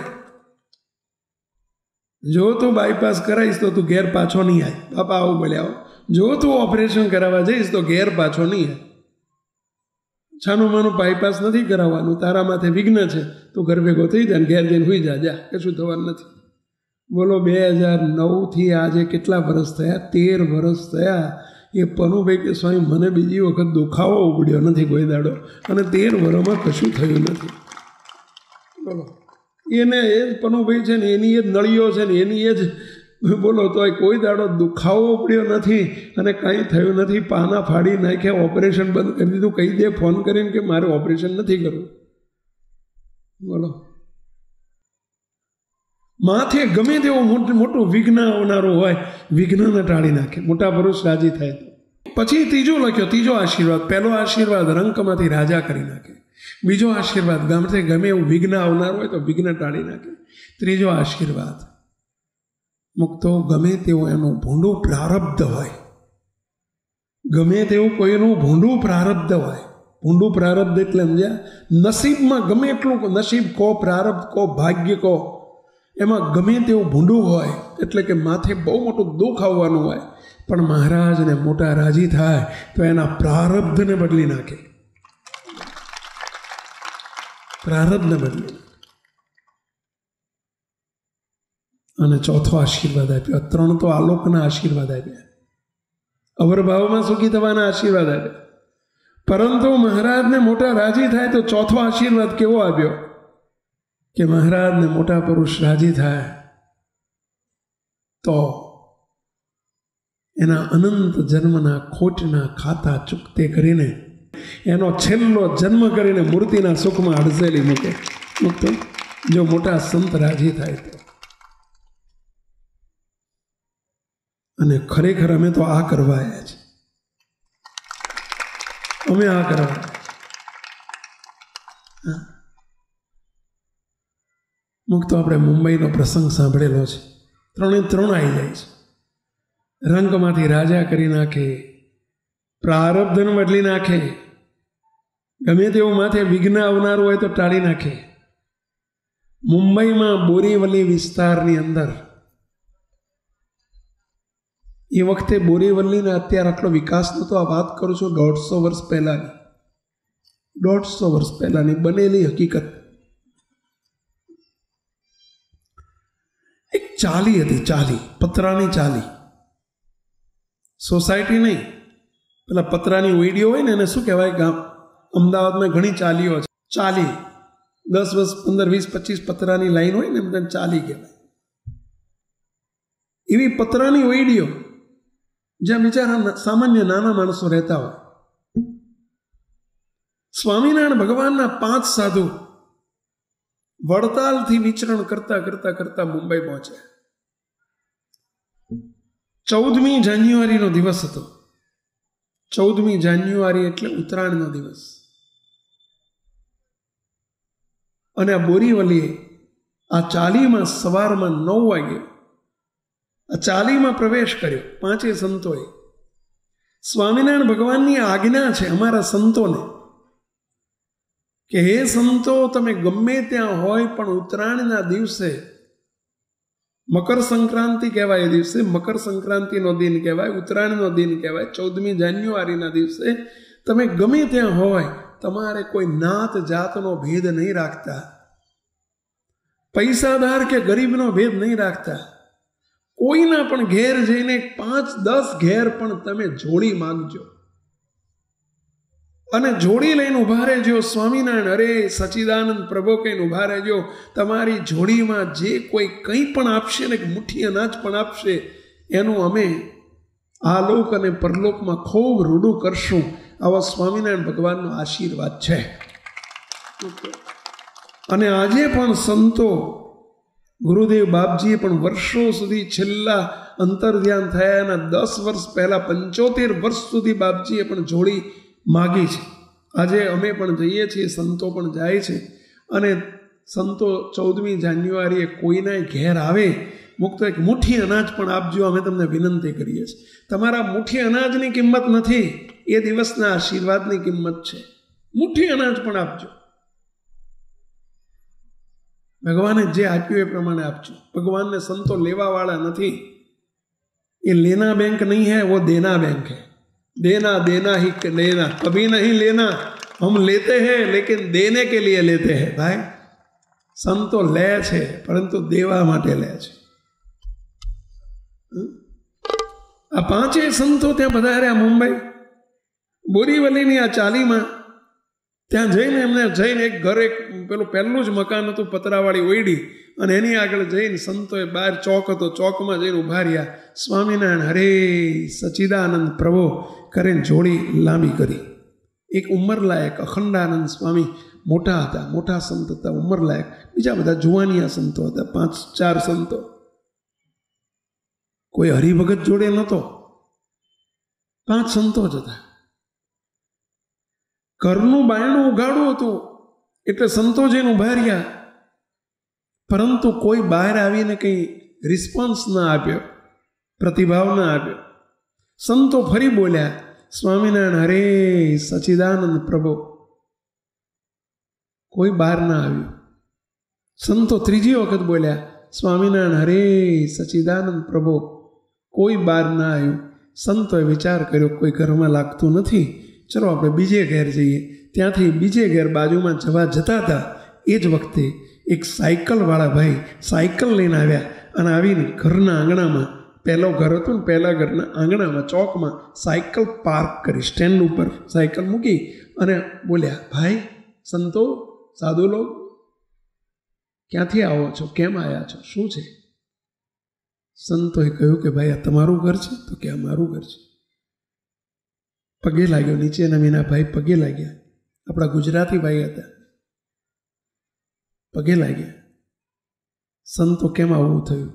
જો તું બાયપાસ કરાવીશ તો તું ઘેર પાછો નહીં આવે. બાપા આવું બોલ્યા. જો તું ઓપરેશન કરાવવા જઈશ તો ઘેર પાછો નહીં આવે. છાનું માનું બાયપાસ નથી કરાવવાનું, તારા માથે વિઘ્ન છે, તું ઘર ભેગો થઈ જાય ને ઘેર જઈને હોઈ જા, કશું થવાનું નથી. બોલો 2009થી આજે કેટલા વર્ષ થયા? 13 વર્ષ થયા. એ પનુભાઈ કે સ્વામી મને બીજી વખત દુખાવો ઉપડ્યો નથી કોઈ દાડો, અને 13 વર્ષમાં કશું થયું નથી. બોલો એને એ જ પનુભાઈ છે ને એની એ જ નળીઓ છે ને એની એ જ બોલો તો કોઈ દાડો દુખાવો ઉપડ્યો નથી અને કાંઈ થયું નથી. પાના ફાડી નાખ્યા, ઓપરેશન બંધ કરી દીધું. કહી દે ફોન કરીને કે મારે ઓપરેશન નથી કરવું. બોલો માથે ગમે તેવું મોટું વિઘ્ન આવનારું હોય, વિઘ્નને ટાળી નાખે. મોટા પુરુષ રાજી થાય. પછી ત્રીજો લખ્યો, ત્રીજો આશીર્વાદ. પહેલો આશીર્વાદ રંકમાંથી રાજા કરી નાખે. બીજો આશીર્વાદ ગમે એવું વિઘ્ન આવનાર હોય તો વિઘ્ન ટાળી નાખે. ત્રીજો આશીર્વાદ મુક્તો ગમે તેવું એનું ભૂંડું પ્રારબ્ધ હોય, ગમે તેવું કોઈનું ભૂંડું પ્રારબ્ધ હોય. ભૂંડું પ્રારબ્ધ એટલે સમજ્યા? નસીબમાં ગમે એટલું નસીબ કહો, પ્રારબ્ધ કહો, ભાગ્ય કહો, એમાં ગમે તેવું ભૂંડું હોય એટલે કે માથે બહુ મોટું દુઃખ આવવાનું હોય, પણ મહારાજને મોટા રાજી થાય તો એના પ્રારબ્ધને બદલી નાખે. પ્રારબ્ધને બદલી. અને ચોથો આશીર્વાદ આપ્યો. 3 તો આલોકના આશીર્વાદ આપ્યા, અવરભાવમાં સુખી થવાના આશીર્વાદ આપ્યા. પરંતુ મહારાજને મોટા રાજી થાય તો ચોથો આશીર્વાદ કેવો આપ્યો કે મહારાજને મોટા પુરુષ રાજી થાય તો એના અનંત જન્મના ખોટના ખાતા ચૂકતે કરીને એનો છેલ્લો જન્મ કરીને મૂર્તિના સુખમાં અડસેલી મૂકે. મૂકતો જો મોટા સંત રાજી થાય તો. અને ખરેખર અમે તો આ કરવા આવ્યા છે. અમે આ કરવા મુક્તો આપણે મુંબઈનો પ્રસંગ સાંભળેલો છે. 3 આવી જાય છે. રંગમાંથી રાજા કરી નાખે, પ્રારબ્ધને બદલી નાખે, ગમે તેવું માથે વિઘ્ન આવનારું હોય તો ટાળી નાખે. મુંબઈમાં બોરીવલી વિસ્તારની અંદર એ વખતે બોરીવલીને અત્યારે આટલો વિકાસ નહોતો. આ વાત કરું છું 150 વર્ષ પહેલાની, 150 વર્ષ પહેલાની બનેલી હકીકત. એક ચાલી હતી, ચાલી, પતરાની ચાલી. સોસાયટી નહીં, પેલા પતરાની ઓઈડીઓ હોય ને એને શું કહેવાય? ગામ અમદાવાદમાં ઘણી ચાલીઓ છે. ચાલી 10, 15, 20, 25 પતરાની લાઈન હોય ને બધાને ચાલી કહેવાય. એવી પતરાની ઓઈડીઓ જ્યાં બિચારા સામાન્ય નાના માણસો રહેતા હોય. સ્વામિનારાયણ ભગવાનના 5 સાધુ વડતાલથી વિચરણ કરતા કરતા કરતા મુંબઈ પહોંચ્યા. 14મી જાન્યુઆરીનો દિવસ હતો. 14મી જાન્યુઆરી એટલે ઉત્તરાયણનો દિવસ. અને આ બોરીવલીએ આ ચાલીમાં સવારમાં 9 વાગે આ ચાલીમાં પ્રવેશ કર્યો. 5 સંતોએ. સ્વામિનારાયણ ભગવાનની આજ્ઞા છે અમારા સંતોને કે હે સંતો, તમે ગમે ત્યાં હોય પણ ઉત્તરાયણના દિવસે, મકર સંક્રાંતિ કહેવાય, એ દિવસે મકર સંક્રાંતિનો દિન કહેવાય, ઉત્તરાયણનો દિન કહેવાય, 14મી જાન્યુઆરીના દિવસે તમે ગમે ત્યાં હોય, તમારે કોઈ નાત જાતનો ભેદ નહીં રાખતા, પૈસાદાર કે ગરીબનો ભેદ નહીં રાખતા, કોઈના પણ ઘેર જઈને 5-10 ઘેર પણ તમે જોડી માંગજો અને જોડી લઈને ઉભા રહેજો. સ્વામિનારાયણ હરે સચ્ચિદાનંદ પ્રભુ કહીને ઉભા રહેજો. તમારી જોડીમાં જે કોઈ કંઈ પણ આપશે ને, મુઠ્ઠી અનાજ પણ આપશે, એનું અમે આ લોક અને પરલોકમાં ખૂબ રૂડું કરશું. આવા સ્વામિનારાયણ ભગવાનનો આશીર્વાદ છે. અને આજે પણ સંતો, ગુરુદેવ બાપજીએ પણ વર્ષો સુધી, છેલ્લા અંતર્ધ્યાન થયા એના 10 વર્ષ પહેલાં 75 વર્ષ સુધી બાપજીએ પણ જોડી માગી છે. આજે અમે પણ જઈએ છીએ, સંતો પણ જાય છે. અને સંતો 14મી જાન્યુઆરીએ કોઈના ઘેર આવે, મુક્ત એક મુઠ્ઠી અનાજ પણ આપજો, અમે તમને વિનંતી કરીએ છીએ. તમારા મુઠ્ઠી અનાજની કિંમત નથી, એ દિવસના આશીર્વાદની કિંમત છે. મુઠ્ઠી અનાજ પણ આપજો. ભગવાને જે આપ્યું એ પ્રમાણે આપજો. ભગવાનને સંતો લેવાવાળા નથી. ये लेना बैंक नहीं है, वो देना बैंक है. देना देना ही लेना, कभी नहीं लेना. हम लेते हैं लेकिन देने के लिए लेते हैं. भाई संतो લે છે પરંતુ દેવા માટે લે છે. આ 5 સંતો ત્યાં પધાર્યા મુંબઈ બોરીવલીની આ ચાલીમાં. ત્યાં જઈને એમને એક ઘર, એક પેલું પહેલું જ મકાન હતું, પતરાવાળી ઓયડી, અને એની આગળ જઈને સંતોએ બહાર ચોક હતો, ચોકમાં જઈને ઉભા રહ્યા. સ્વામિનારાયણ હરે સચ્ચિદાનંદ પ્રભુ કરીને જોડી લાંબી કરી. એક ઉંમરલાયક અખંડાનંદ સ્વામી મોટા હતા, મોટા સંત હતા, ઉંમરલાયક. બીજા બધા જુવાનિયા સંતો હતા, 5-4 સંતો. કોઈ હરિભગત જોડે નહોતો, 5 સંતો જ હતા. ઘરનું બાયણું ઉઘાડું હતું એટલે સંતો જઈને ઉભા રહ્યા, પરંતુ કોઈ બહાર આવીને કંઈ રિસ્પોન્સ ના આપ્યો, પ્રતિભાવ ના આપ્યો. સંતો ફરી બોલ્યા, સ્વામિનારાયણ હરે સચ્ચિદાનંદ પ્રભુ. કોઈ બહાર ના આવ્યું. સંતો ત્રીજી વખત બોલ્યા, સ્વામિનારાયણ હરે સચ્ચિદાનંદ પ્રભુ. કોઈ બહાર ના આવ્યું. સંતોએ વિચાર કર્યો, કોઈ ઘરમાં લાગતું નથી, ચલો આપણે બીજે ઘેર જઈએ. ત્યાંથી બીજે ઘેર બાજુમાં જતા હતા. એ જ વખતે એક સાયકલવાળા ભાઈ સાયકલ લઈને આવ્યા અને આવીને ઘરના આંગણામાં, પહેલો ઘર હતું ને, પહેલા ઘરના આંગણામાં ચોકમાં સાયકલ પાર્ક કરી, સ્ટેન્ડ ઉપર સાયકલ મૂકી અને બોલ્યા, ભાઈ સંતો, સાધુ લોક, ક્યાંથી આવો છો, કેમ આવ્યા છો, શું છે? સંતોએ કહ્યું કે ભાઈ આ તમારું ઘર છે? તો કે આ મારું ઘર છે. પગે લાગ્યો, નીચે નમીના ભાઈ પગે લાગ્યા. આપણા ગુજરાતી ભાઈ હતા, પગે લાગ્યા. સંતો કેમ આવું થયું?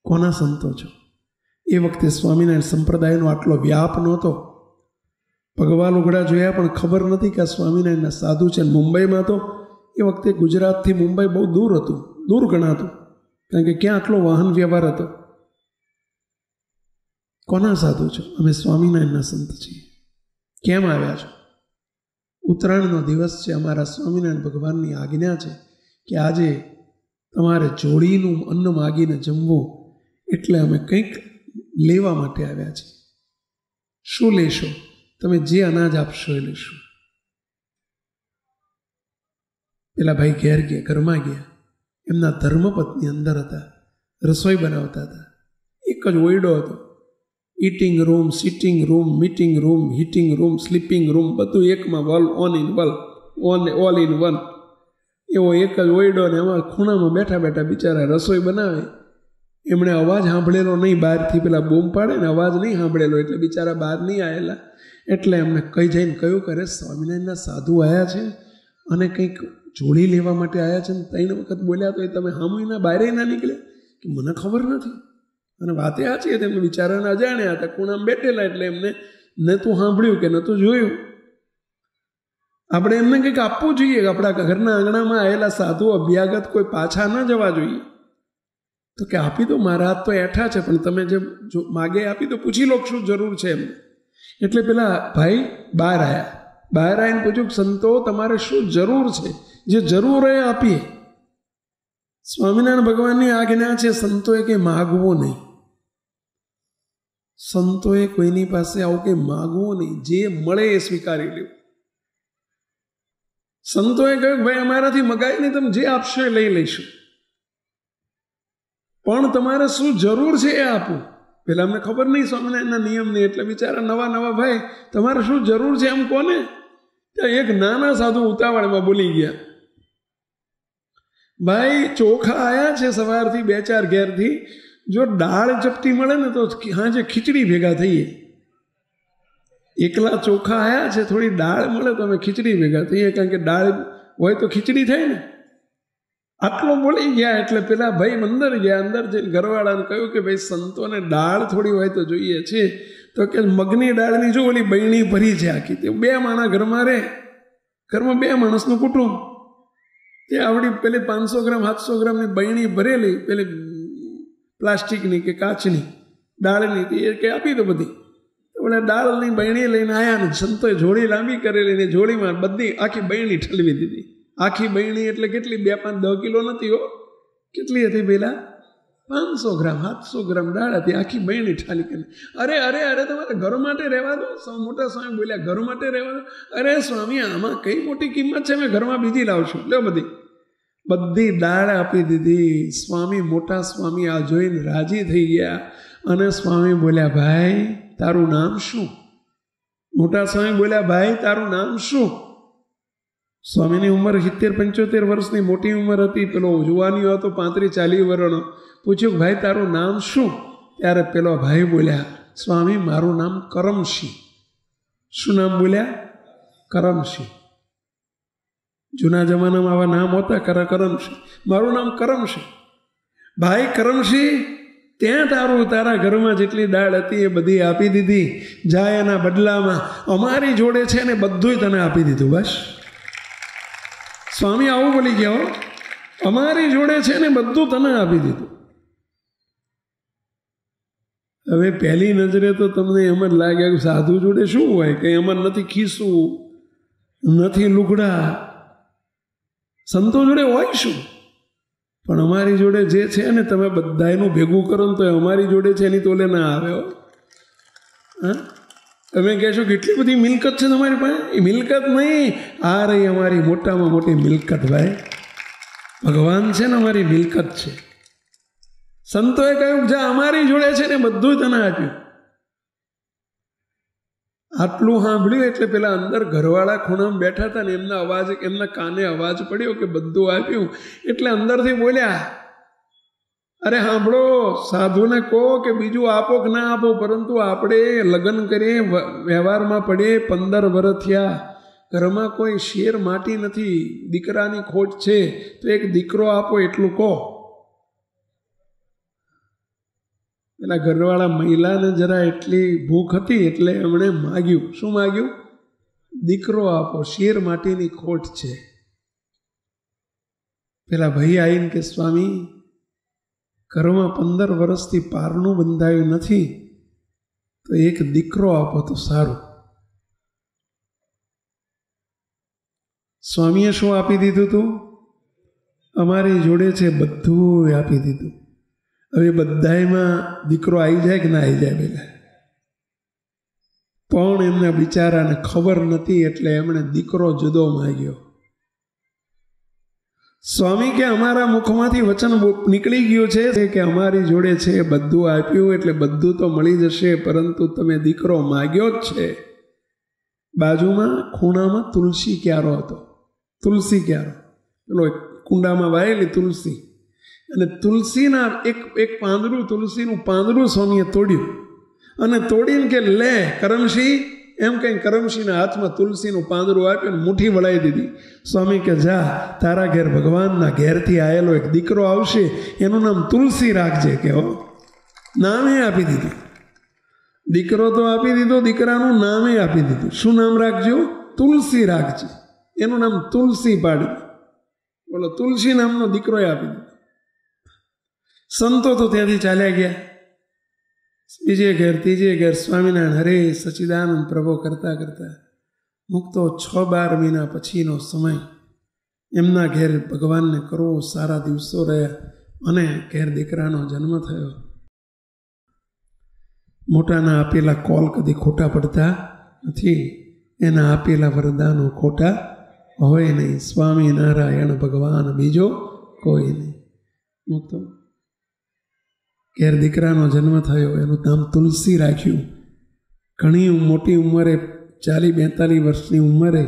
કોના સંતો છો? એ વખતે સ્વામિનારાયણ સંપ્રદાયનો આટલો વ્યાપ નહોતો. પગવા લુગડા જોયા પણ ખબર નથી કે આ સ્વામિનારાયણના સાધુ છે. મુંબઈમાં તો એ વખતે ગુજરાતથી મુંબઈ બહુ દૂર હતું, દૂર ગણાતું, કારણ કે ક્યાં આટલો વાહન વ્યવહાર હતો. કોના સાધુ છો? અમે સ્વામિનારાયણના સંત છીએ. કેમ આવ્યા છો? ઉત્તરાયણનો દિવસ છે, અમારા સ્વામિનારાયણ ભગવાનની આજ્ઞા છે કે આજે તમારે જોડીનું અન્ન માગીને જમવું, એટલે અમે કંઈક લેવા માટે આવ્યા છીએ. શું લેશો? તમે જે અનાજ આપશો એ લેશું. પેલા ભાઈ ઘેર ગયા, ઘરમાં ગયા. એમના ધર્મપત્ની અંદર હતા, રસોઈ બનાવતા હતા. એક જ ઓયડો હતો. Eating room, sitting room, meeting room, heating room, sleeping room, બધું એકમાં, ઓલ ઇન વન. એવો એક જ ઓયડો, ને એમાં ખૂણામાં બેઠા બેઠા બિચારા રસોઈ બનાવે. એમણે અવાજ સાંભળેલો નહીં, બહારથી પેલા બૂમ પાડે ને, અવાજ નહીં સાંભળેલો, એટલે બિચારા બહાર નહીં આવેલા. એટલે એમને કઈ જઈને કહ્યું કરે, સ્વામિનારાયણના સાધુ આવ્યા છે અને કંઈક જોડી લેવા માટે આવ્યા છે. ને 3 વખત બોલ્યા તો એ તમે હામુના બહાર ના નીકળ્યા કે મને ખબર નથી. અને વાતે સાચી હતી, એમને બિચારાને અજાણ્યા હતા, ખૂણામાં બેઠેલા, એટલે એમને ન તું સાંભળ્યું કે ન તું જોયું. આપણે એમને કંઈક આપવું જોઈએ કે આપણા ઘરના આંગણામાં આવેલા સાધુ અભ્યાગત કોઈ પાછા ન જવા જોઈએ. તો કે આપી દો, મારા હાથ તો એઠા છે, પણ તમે જે માગે આપી દો, પૂછી લો શું જરૂર છે એમને. એટલે પેલા ભાઈ બહાર આવ્યા, બહાર આવીને પૂછ્યું સંતો તમારે શું જરૂર છે, જે જરૂર હોય આપીએ. સ્વામિનારાયણ ભગવાનની આજ્ઞા છે સંતોએ કંઈ માગવું નહીં, સંતોએ કોઈની પાસે આવું કંઈ માગવું નહીં, જે મળે એ સ્વીકારી લેવું. સંતોએ કહ્યું ભાઈ અમારાથી મગાય નહીં, તમે જે આપશો એ લઈ લઈશું, પણ તમારે શું જરૂર છે એ આપો. પેલા અમને ખબર નહીં સ્વામિનારાયણના નિયમની, એટલે બિચારા નવા નવા ભાઈ તમારે શું જરૂર છે એમ કોને. ત્યાં એક નાના સાધુ ઉતાવળમાં બોલી ગયા, ભાઈ ચોખા આયા છે સવારથી 2-4 ઘેરથી, જો દાળ ચપટી મળે ને તો હાજે ખીચડી ભેગા થઈએ. એકલા ચોખા આયા છે, થોડી દાળ મળે તો અમે ખીચડી ભેગા થઈએ, કારણ કે દાળ હોય તો ખીચડી થાય ને. આટલો બોલી ગયા એટલે પેલા ભાઈ અંદર ગયા, અંદર જઈને ઘરવાળાને કહ્યું કે ભાઈ સંતોને દાળ થોડી હોય તો જોઈએ છે. તો કે મગની દાળની જો ઓલી બહેણી ભરી છે આખી, તે 2 માણસ ઘરમાં રહે, ઘરમાં 2 માણસનું કુટુંબ, તે આવડી પેલી 500 ગ્રામ 700 ગ્રામની બહેણી ભરેલી, પેલી પ્લાસ્ટિકની કે કાચની દાળની, એ કે આપી દો બધી. ઓલે દાળની બહેણી લઈને આવ્યા ને સંતોએ જોડી લાંબી કરેલી ને જોડીમાં બધી આખી બહેણી ઠલવી દીધી. આખી બહેણી એટલે કેટલી, 2-5-10 કિલો નથી હો, કેટલી હતી પેલા 500 ગ્રામ 700 ગ્રામ દાળ હતી, આખી બહેણી ઠાલી કરી. અરે અરે અરે તમારે ઘર માટે રહેવા દો. મોટા સ્વામી બોલ્યા ઘર માટે રહેવા દો. અરે સ્વામી આમાં કઈ મોટી કિંમત છે, મેં ઘરમાં બીજી લાવશું, લે બધી દાળ આપી દીધી. સ્વામી મોટા સ્વામી આ જોઈને રાજી થઈ ગયા અને સ્વામી બોલ્યા ભાઈ તારું નામ શું? મોટા સ્વામી બોલ્યા ભાઈ તારું નામ શું? સ્વામીની ઉંમર 70-75 વર્ષની મોટી ઉંમર હતી, પેલો જુવાની હતો 35-40 વર્ષનો. પૂછ્યું ભાઈ તારું નામ શું? ત્યારે પેલો ભાઈ બોલ્યા સ્વામી મારું નામ કરમસિંહ. શું નામ બોલ્યા? કરમસિંહ. જૂના જમાનામાં આવા નામ હોતા, કરમસિંહ. મારું નામ કરમસિંહ. ભાઈ કરમસિંહ, ત્યાં તારા ઘરમાં જેટલી દાળ હતી એ બધી આપી દીધી, જાય એના બદલામાં અમારી જોડે છે ને બધુંય તને આપી દીધું. બસ સ્વામી આવું બોલી ગયા હો, અમારી જોડે છે ને બધું તને આપી દીધું. હવે પહેલી નજરે તો તમને એમ જ લાગે કે સાધુ જોડે શું હોય, કે એમાં નથી ખીસું, નથી લુગડા, સંતો જોડે હોય શું? પણ અમારી જોડે જે છે ને તમે બધાનું ભેગું કરો ને તો અમારી જોડે છે એની તોલે ના આવે હો. હા, તમે કહેશો કેટલી બધી મિલકત છે તમારી પાસે, એ મિલકત નહીં, આ રહી અમારી મોટામાં મોટી મિલકત. ભાઈ ભગવાન છે ને અમારી મિલકત છે. સંતોએ કહ્યું જા અમારી જોડે છે ને બધું તને આપ્યું. આટલું સાંભળ્યું એટલે પેલા અંદર ઘરવાળા ખૂણામાં બેઠા હતા ને એમના કાને અવાજ પડ્યો કે બધું આપ્યું, એટલે અંદરથી બોલ્યા અરે સાંભળો, સાધુને કહો કે બીજું આપો કે ના આપો, પરંતુ આપણે લગ્ન કરીએ, વ્યવહારમાં પડીએ, 15 વર્ષ થયા, ઘરમાં કોઈ શેર માટી નથી, દીકરાની ખોટ છે, તો એક દીકરો આપો એટલું કહો. પેલા ઘરવાળા મહિલાને જરા એટલી ભૂખ હતી એટલે એમણે માગ્યું. શું માગ્યું? દીકરો આપો, શેર માટીની ખોટ છે. પેલા ભાઈ આવીને કે સ્વામી ઘરમાં 15 વર્ષથી પારણું બંધાયું નથી, તો એક દીકરો આપો તો સારું. સ્વામીએ શું આપી દીધું હતું? અમારી જોડે છે બધું આપી દીધું. હવે બધામાં દીકરો આવી જાય કે ના આવી જાય પેલા, પણ એમના બિચારાને ખબર નથી એટલે એમણે દીકરો જુદો માગ્યો. સ્વામી કે અમારા મુખમાંથી વચન નીકળી ગયું છે કે અમારી જોડે છે બધું આપ્યું એટલે બધું તો મળી જશે, પરંતુ તમે દીકરો માગ્યો જ છે. બાજુમાં ખૂણામાં તુલસી ક્યારો હતો, તુલસી ક્યારો, પેલો કુંડામાં વાયેલી તુલસી, અને તુલસીના એક પાંદડું, તુલસીનું પાંદડું સ્વામીએ તોડ્યું અને તોડીને કે લે કરમસિંહ, એમ કંઈ કરમસિંહના હાથમાં તુલસીનું પાંદડું આપ્યું, મુઠ્ઠી વળાવી દીધી. સ્વામી કે જા, તારા ઘેર ભગવાનના ઘેરથી આવેલો એક દીકરો આવશે, એનું નામ તુલસી રાખજે. કે હો નામે આપી દીધું. દીકરો તો આપી દીધો, દીકરાનું નામે આપી દીધું. શું નામ રાખજો? તુલસી રાખજે. એનું નામ તુલસી પાડી. બોલો, તુલસી નામનો દીકરોએ આપી દીધો. સંતો તો ત્યાંથી ચાલ્યા ગયા. બીજે ઘેર, ત્રીજે ઘેર સ્વામિનારાયણ હરે સચ્ચિદાનંદ પ્રભો કરતા કરતા મુક્તો 6-12 મહિના પછીનો સમય એમના ઘેર ભગવાનને કરવો સારા દિવસો રહ્યા અને ઘેર દીકરાનો જન્મ થયો. મોટાના આપેલા કોલ કદી ખોટા પડતા નથી. એના આપેલા વરદાનો ખોટા હોય નહીં. સ્વામિનારાયણ ભગવાન બીજો કોઈ નહીં. મુક્તો ઘેર દીકરાનો જન્મ થયો, એનું નામ તુલસી રાખ્યું. ઘણી મોટી ઉંમરે 40-42 વર્ષની ઉંમરે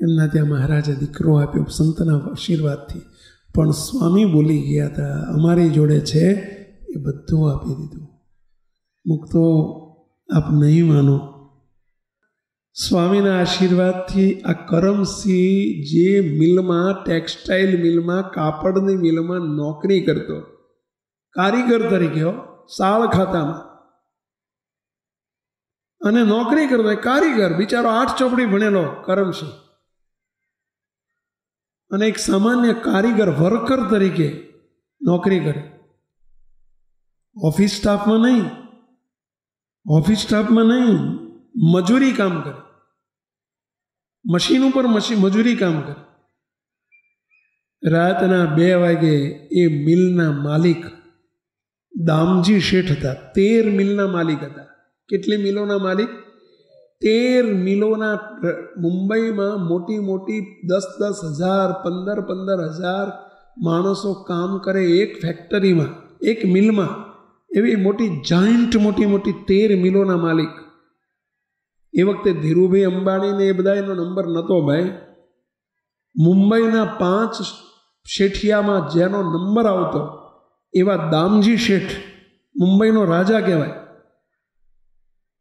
એમના ત્યાં મહારાજે દીકરો આપ્યો સંતના આશીર્વાદથી. પણ સ્વામી બોલી ગયા હતા, અમારી જોડે છે એ બધું આપી દીધું. મુક્તો આપ નહીં માનો, સ્વામીના આશીર્વાદથી આ કરમસિંહ જે મિલમાં, ટેક્સટાઇલ મિલમાં, કાપડની મિલમાં નોકરી કરતો, કારીગર તરીકે, સાળ ખાતામાં, અને નોકરી કરતો કારીગર, બિચારો 8 ચોપડી ભણેલો કરમસિંહ, અને એક સામાન્ય કારીગર વર્કર તરીકે નોકરી કરે. ઓફિસ સ્ટાફમાં નહીં, મજૂરી કામ કરે. મશીન ઉપર મજૂરી કામ કરે. રાતના 2 વાગે એ મિલના માલિક દામજી શેઠ હતા. 13 મિલના માલિક હતા. કેટલી મિલોના માલિક? 13 મિલોના. મુંબઈમાં મોટી મોટી 10,000, 15,000 માણસો કામ કરે એક ફેક્ટરીમાં, એક મિલમાં. એવી મોટી જાયન્ટ મોટી 13 મિલોના માલિક. એ વખતે ધીરુભાઈ અંબાણીને એ બધા એનો નંબર નહોતો ભાઈ. મુંબઈના 5 શેઠિયામાં જેનો નંબર આવતો એવા દામજી શેઠ મુંબઈનો રાજા કહેવાય.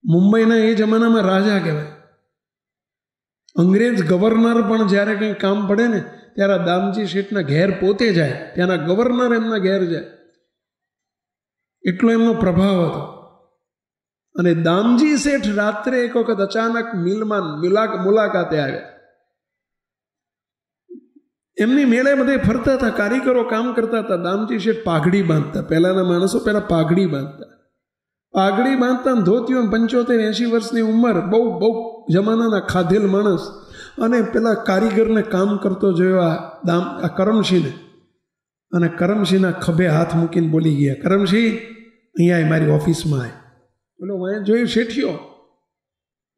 મુંબઈના એ જમાનામાં રાજા કહેવાય. અંગ્રેજ ગવર્નર પણ જ્યારે કંઈ કામ પડે ને ત્યારે દામજી શેઠના ઘેર પોતે જાય. ત્યાંના ગવર્નર એમના ઘેર જાય. એટલો એમનો પ્રભાવ હતો. અને દામજી શેઠ રાત્રે એક વખત અચાનક મિલમાં મુલાકાતે આવ્યા. એમની મેળે બધે ફરતા હતા, કારીગરો કામ કરતા હતા. દામજી શેઠ પાઘડી બાંધતા. પહેલાના માણસો પહેલા પાઘડી બાંધતા, ધોતીઓ. 75-80 વર્ષની ઉંમર, બહુ જમાનાના ખાધેલ માણસ. અને પેલા કારીગરને કામ કરતો જોયો આ કરમસિંહને. અને કરમસિંહના ખભે હાથ મૂકીને બોલી ગયા, કરમસિંહ અહીંયા મારી ઓફિસમાં આય. બોલો, મેં જોયું શેઠિયો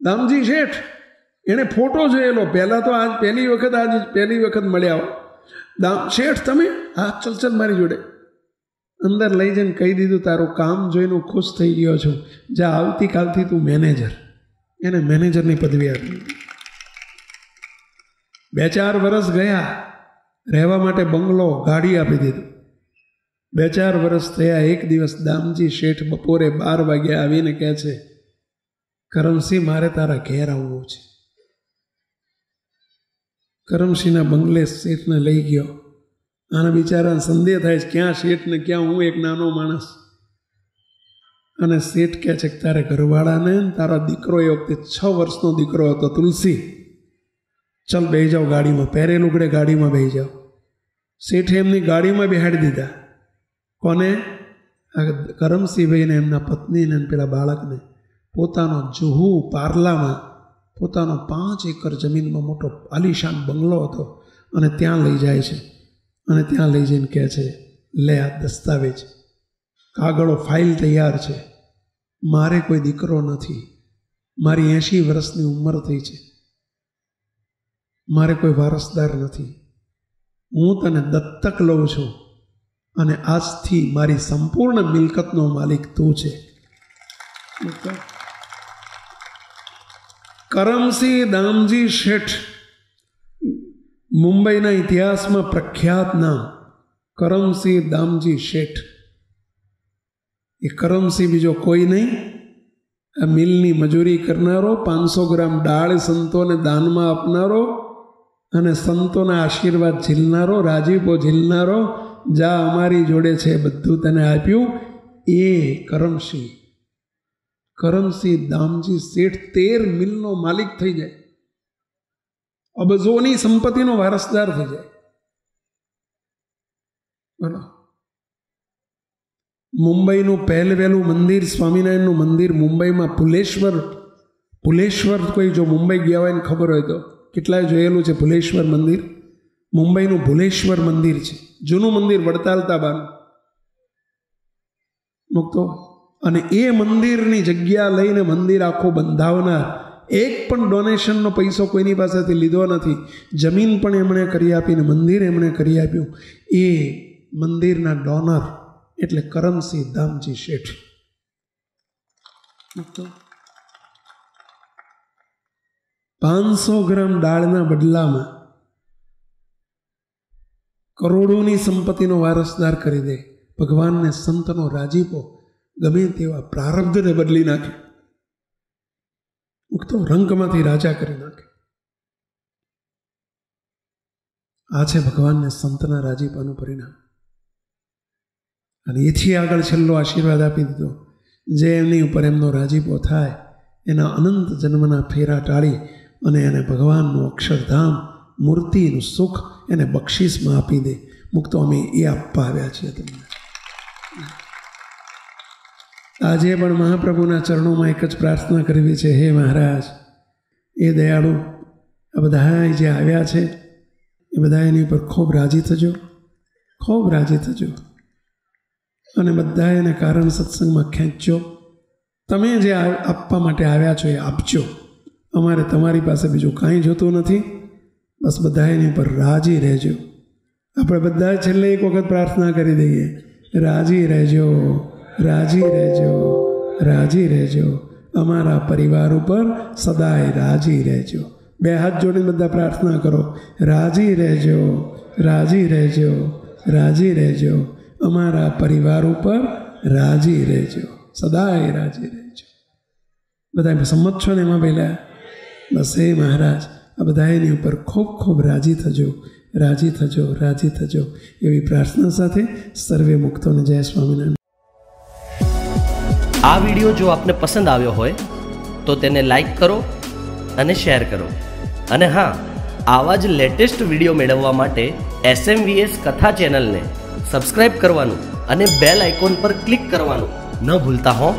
દામજી શેઠ. એણે ફોટો જોયેલો પહેલાં તો, આજ પહેલી વખત મળ્યા. શેઠ તમે? હા, ચલ મારી જોડે. અંદર લઈ જઈને કહી દીધું, તારું કામ જોઈને હું ખુશ થઈ ગયો છું, જા આવતીકાલથી તું મેનેજર. એને મેનેજરની પદવી આપી. 2-4 વર્ષ ગયા, રહેવા માટે બંગલો, ગાડી આપી દીધું. 2-4 વર્ષ થયા. એક દિવસ દામજી શેઠ બપોરે 12 વાગે આવીને કહે છે, કરમસિંહ મારે તારા ઘેર આવવું છે. કરમસિંહના બંગલે શેઠને લઈ ગયો. આના બિચારાને સંદેહ થાય છે, ક્યાં શેઠ ને ક્યાં હું, એક નાનો માણસ. અને શેઠ કહે છે કે તારે ઘરવાળાને, તારા દીકરો, એ વખતે 6 વર્ષનો દીકરો હતો, તુલસી, ચલ બેસી જાઓ ગાડીમાં, પહેરેલું ગળે ગાડીમાં બેસી જાઓ. શેઠે એમની ગાડીમાં બેહાડી દીધા. કોને? કરમસિંહભાઈને, એમના પત્નીને, પેલા બાળકને. પોતાનો જુહુ પાર્લામાં, પોતાનો 5 એકર જમીનમાં મોટો આલીશાન બંગલો હતો. અને ત્યાં લઈ જાય છે. અને ત્યાં લઈ જઈને કહે છે, લે આ દસ્તાવેજ, કાગળો, ફાઇલ તૈયાર છે. મારે કોઈ દીકરો નથી, મારી 80 વર્ષની ઉંમર થઈ છે, મારે કોઈ વારસદાર નથી, હું તને દત્તક લઉં છું અને આજથી મારી સંપૂર્ણ મિલકતનો માલિક તું છે. કરમસિંહ દામજી શેઠ, મુંબઈના ઇતિહાસમાં પ્રખ્યાત નામ કરમસિંહ દામજી શેઠ. એ કરમસિંહ બીજો કોઈ નહીં, આ મિલની મજૂરી કરનારો, 500 ગ્રામ દાળ સંતોને દાનમાં આપનારો અને સંતોના આશીર્વાદ ઝીલનારો, રાજીપો ઝીલનારો, જા અમારી જોડે છે બધું તને આપ્યું, એ કરમસિંહ દામજી શેઠ 13 મિલનો માલિક થઈ જાય, અબજોની સંપત્તિનો વારસદાર થઈ જાય. બોલો, મુંબઈનું પહેલું મંદિર, સ્વામિનારાયણનું મંદિર મુંબઈમાં ભુલેશ્વર કોઈ જો મુંબઈ ગયા હોય ને ખબર હોય તો કેટલાય જોયેલું છે. ભુલેશ્વર મંદિર મુંબઈનું ભુલેશ્વર મંદિર છે, જૂનું મંદિર વડતાલ તાબાનું મુક્તો. અને એ મંદિરની જગ્યા લઈને મંદિર આખું બંધાવનાર, એક પણ ડોનેશનનો પૈસો કોઈની પાસેથી લીધો નથી, જમીન પણ એમણે કરી આપીને મંદિર એમણે કરી આપ્યું. એ મંદિરના ડોનર એટલે કરમસિંહ દામજી શેઠ. 500 ગ્રામ દાળના બદલામાં કરોડોની સંપત્તિનો વારસદાર કરી દે. ભગવાનને સંતનો રાજીપો ગમે તેવા પ્રારબ્ધને બદલી નાખે, મુક્તો રંગમાંથી રાજા કરી નાખે. આ છે ભગવાનને સંતના રાજીપાનું પરિણામ. અને એથી આગળ છેલ્લો આશીર્વાદ આપી દીધો, જે એમની ઉપર એમનો રાજીપો થાય એના અનંત જન્મના ફેરા ટાળી અને એને ભગવાનનું અક્ષરધામ મૂર્તિનું સુખ એને બક્ષિસમાં આપી દે. મુક્તો અમે એ આપવા આવ્યા છીએ તમને. આજે પણ મહાપ્રભુના ચરણોમાં એક જ પ્રાર્થના કરવી છે, હે મહારાજ એ દયાળુ, આ બધા જે આવ્યા છે એ બધા એની ઉપર ખૂબ રાજી થજો, ખૂબ રાજી થજો. અને બધા એને કારણ સત્સંગમાં ખેંચજો. તમે જે આપવા માટે આવ્યા છો એ આપજો. અમારે તમારી પાસે બીજું કાંઈ જોતું નથી, બસ બધા એની ઉપર રાજી રહેજો. આપણે બધા છેલ્લે એક વખત પ્રાર્થના કરી દઈએ, રાજી રહેજો, રાજી રહેજો, રાજી રહેજો, અમારા પરિવાર ઉપર સદાય રાજી રહેજો. 2 હાથ જોડીને બધા પ્રાર્થના કરો, રાજી રહેજો, રાજી રહેજો, રાજી રહેજો, અમારા પરિવાર ઉપર રાજી રહેજો, સદાય રાજી રહેજો. બધા સંમત છો ને એમાં પહેલાં? બસ એ મહારાજ આ બધા એની ઉપર ખૂબ ખૂબ રાજી થજો, રાજી થજો, રાજી થજો, એવી પ્રાર્થના સાથે સર્વે મુક્તોને જય સ્વામિનારાયણ. આ વિડીયો જો આપને પસંદ આવ્યો હોય તો તેને લાઈક કરો અને શેર કરો. અને હા, આવા જ લેટેસ્ટ વિડીયો મેળવવા માટે SMVS કથા ચેનલને સબસ્ક્રાઇબ કરવાનું અને બેલ આઇકોન પર ક્લિક કરવાનું ન ભૂલતા હો.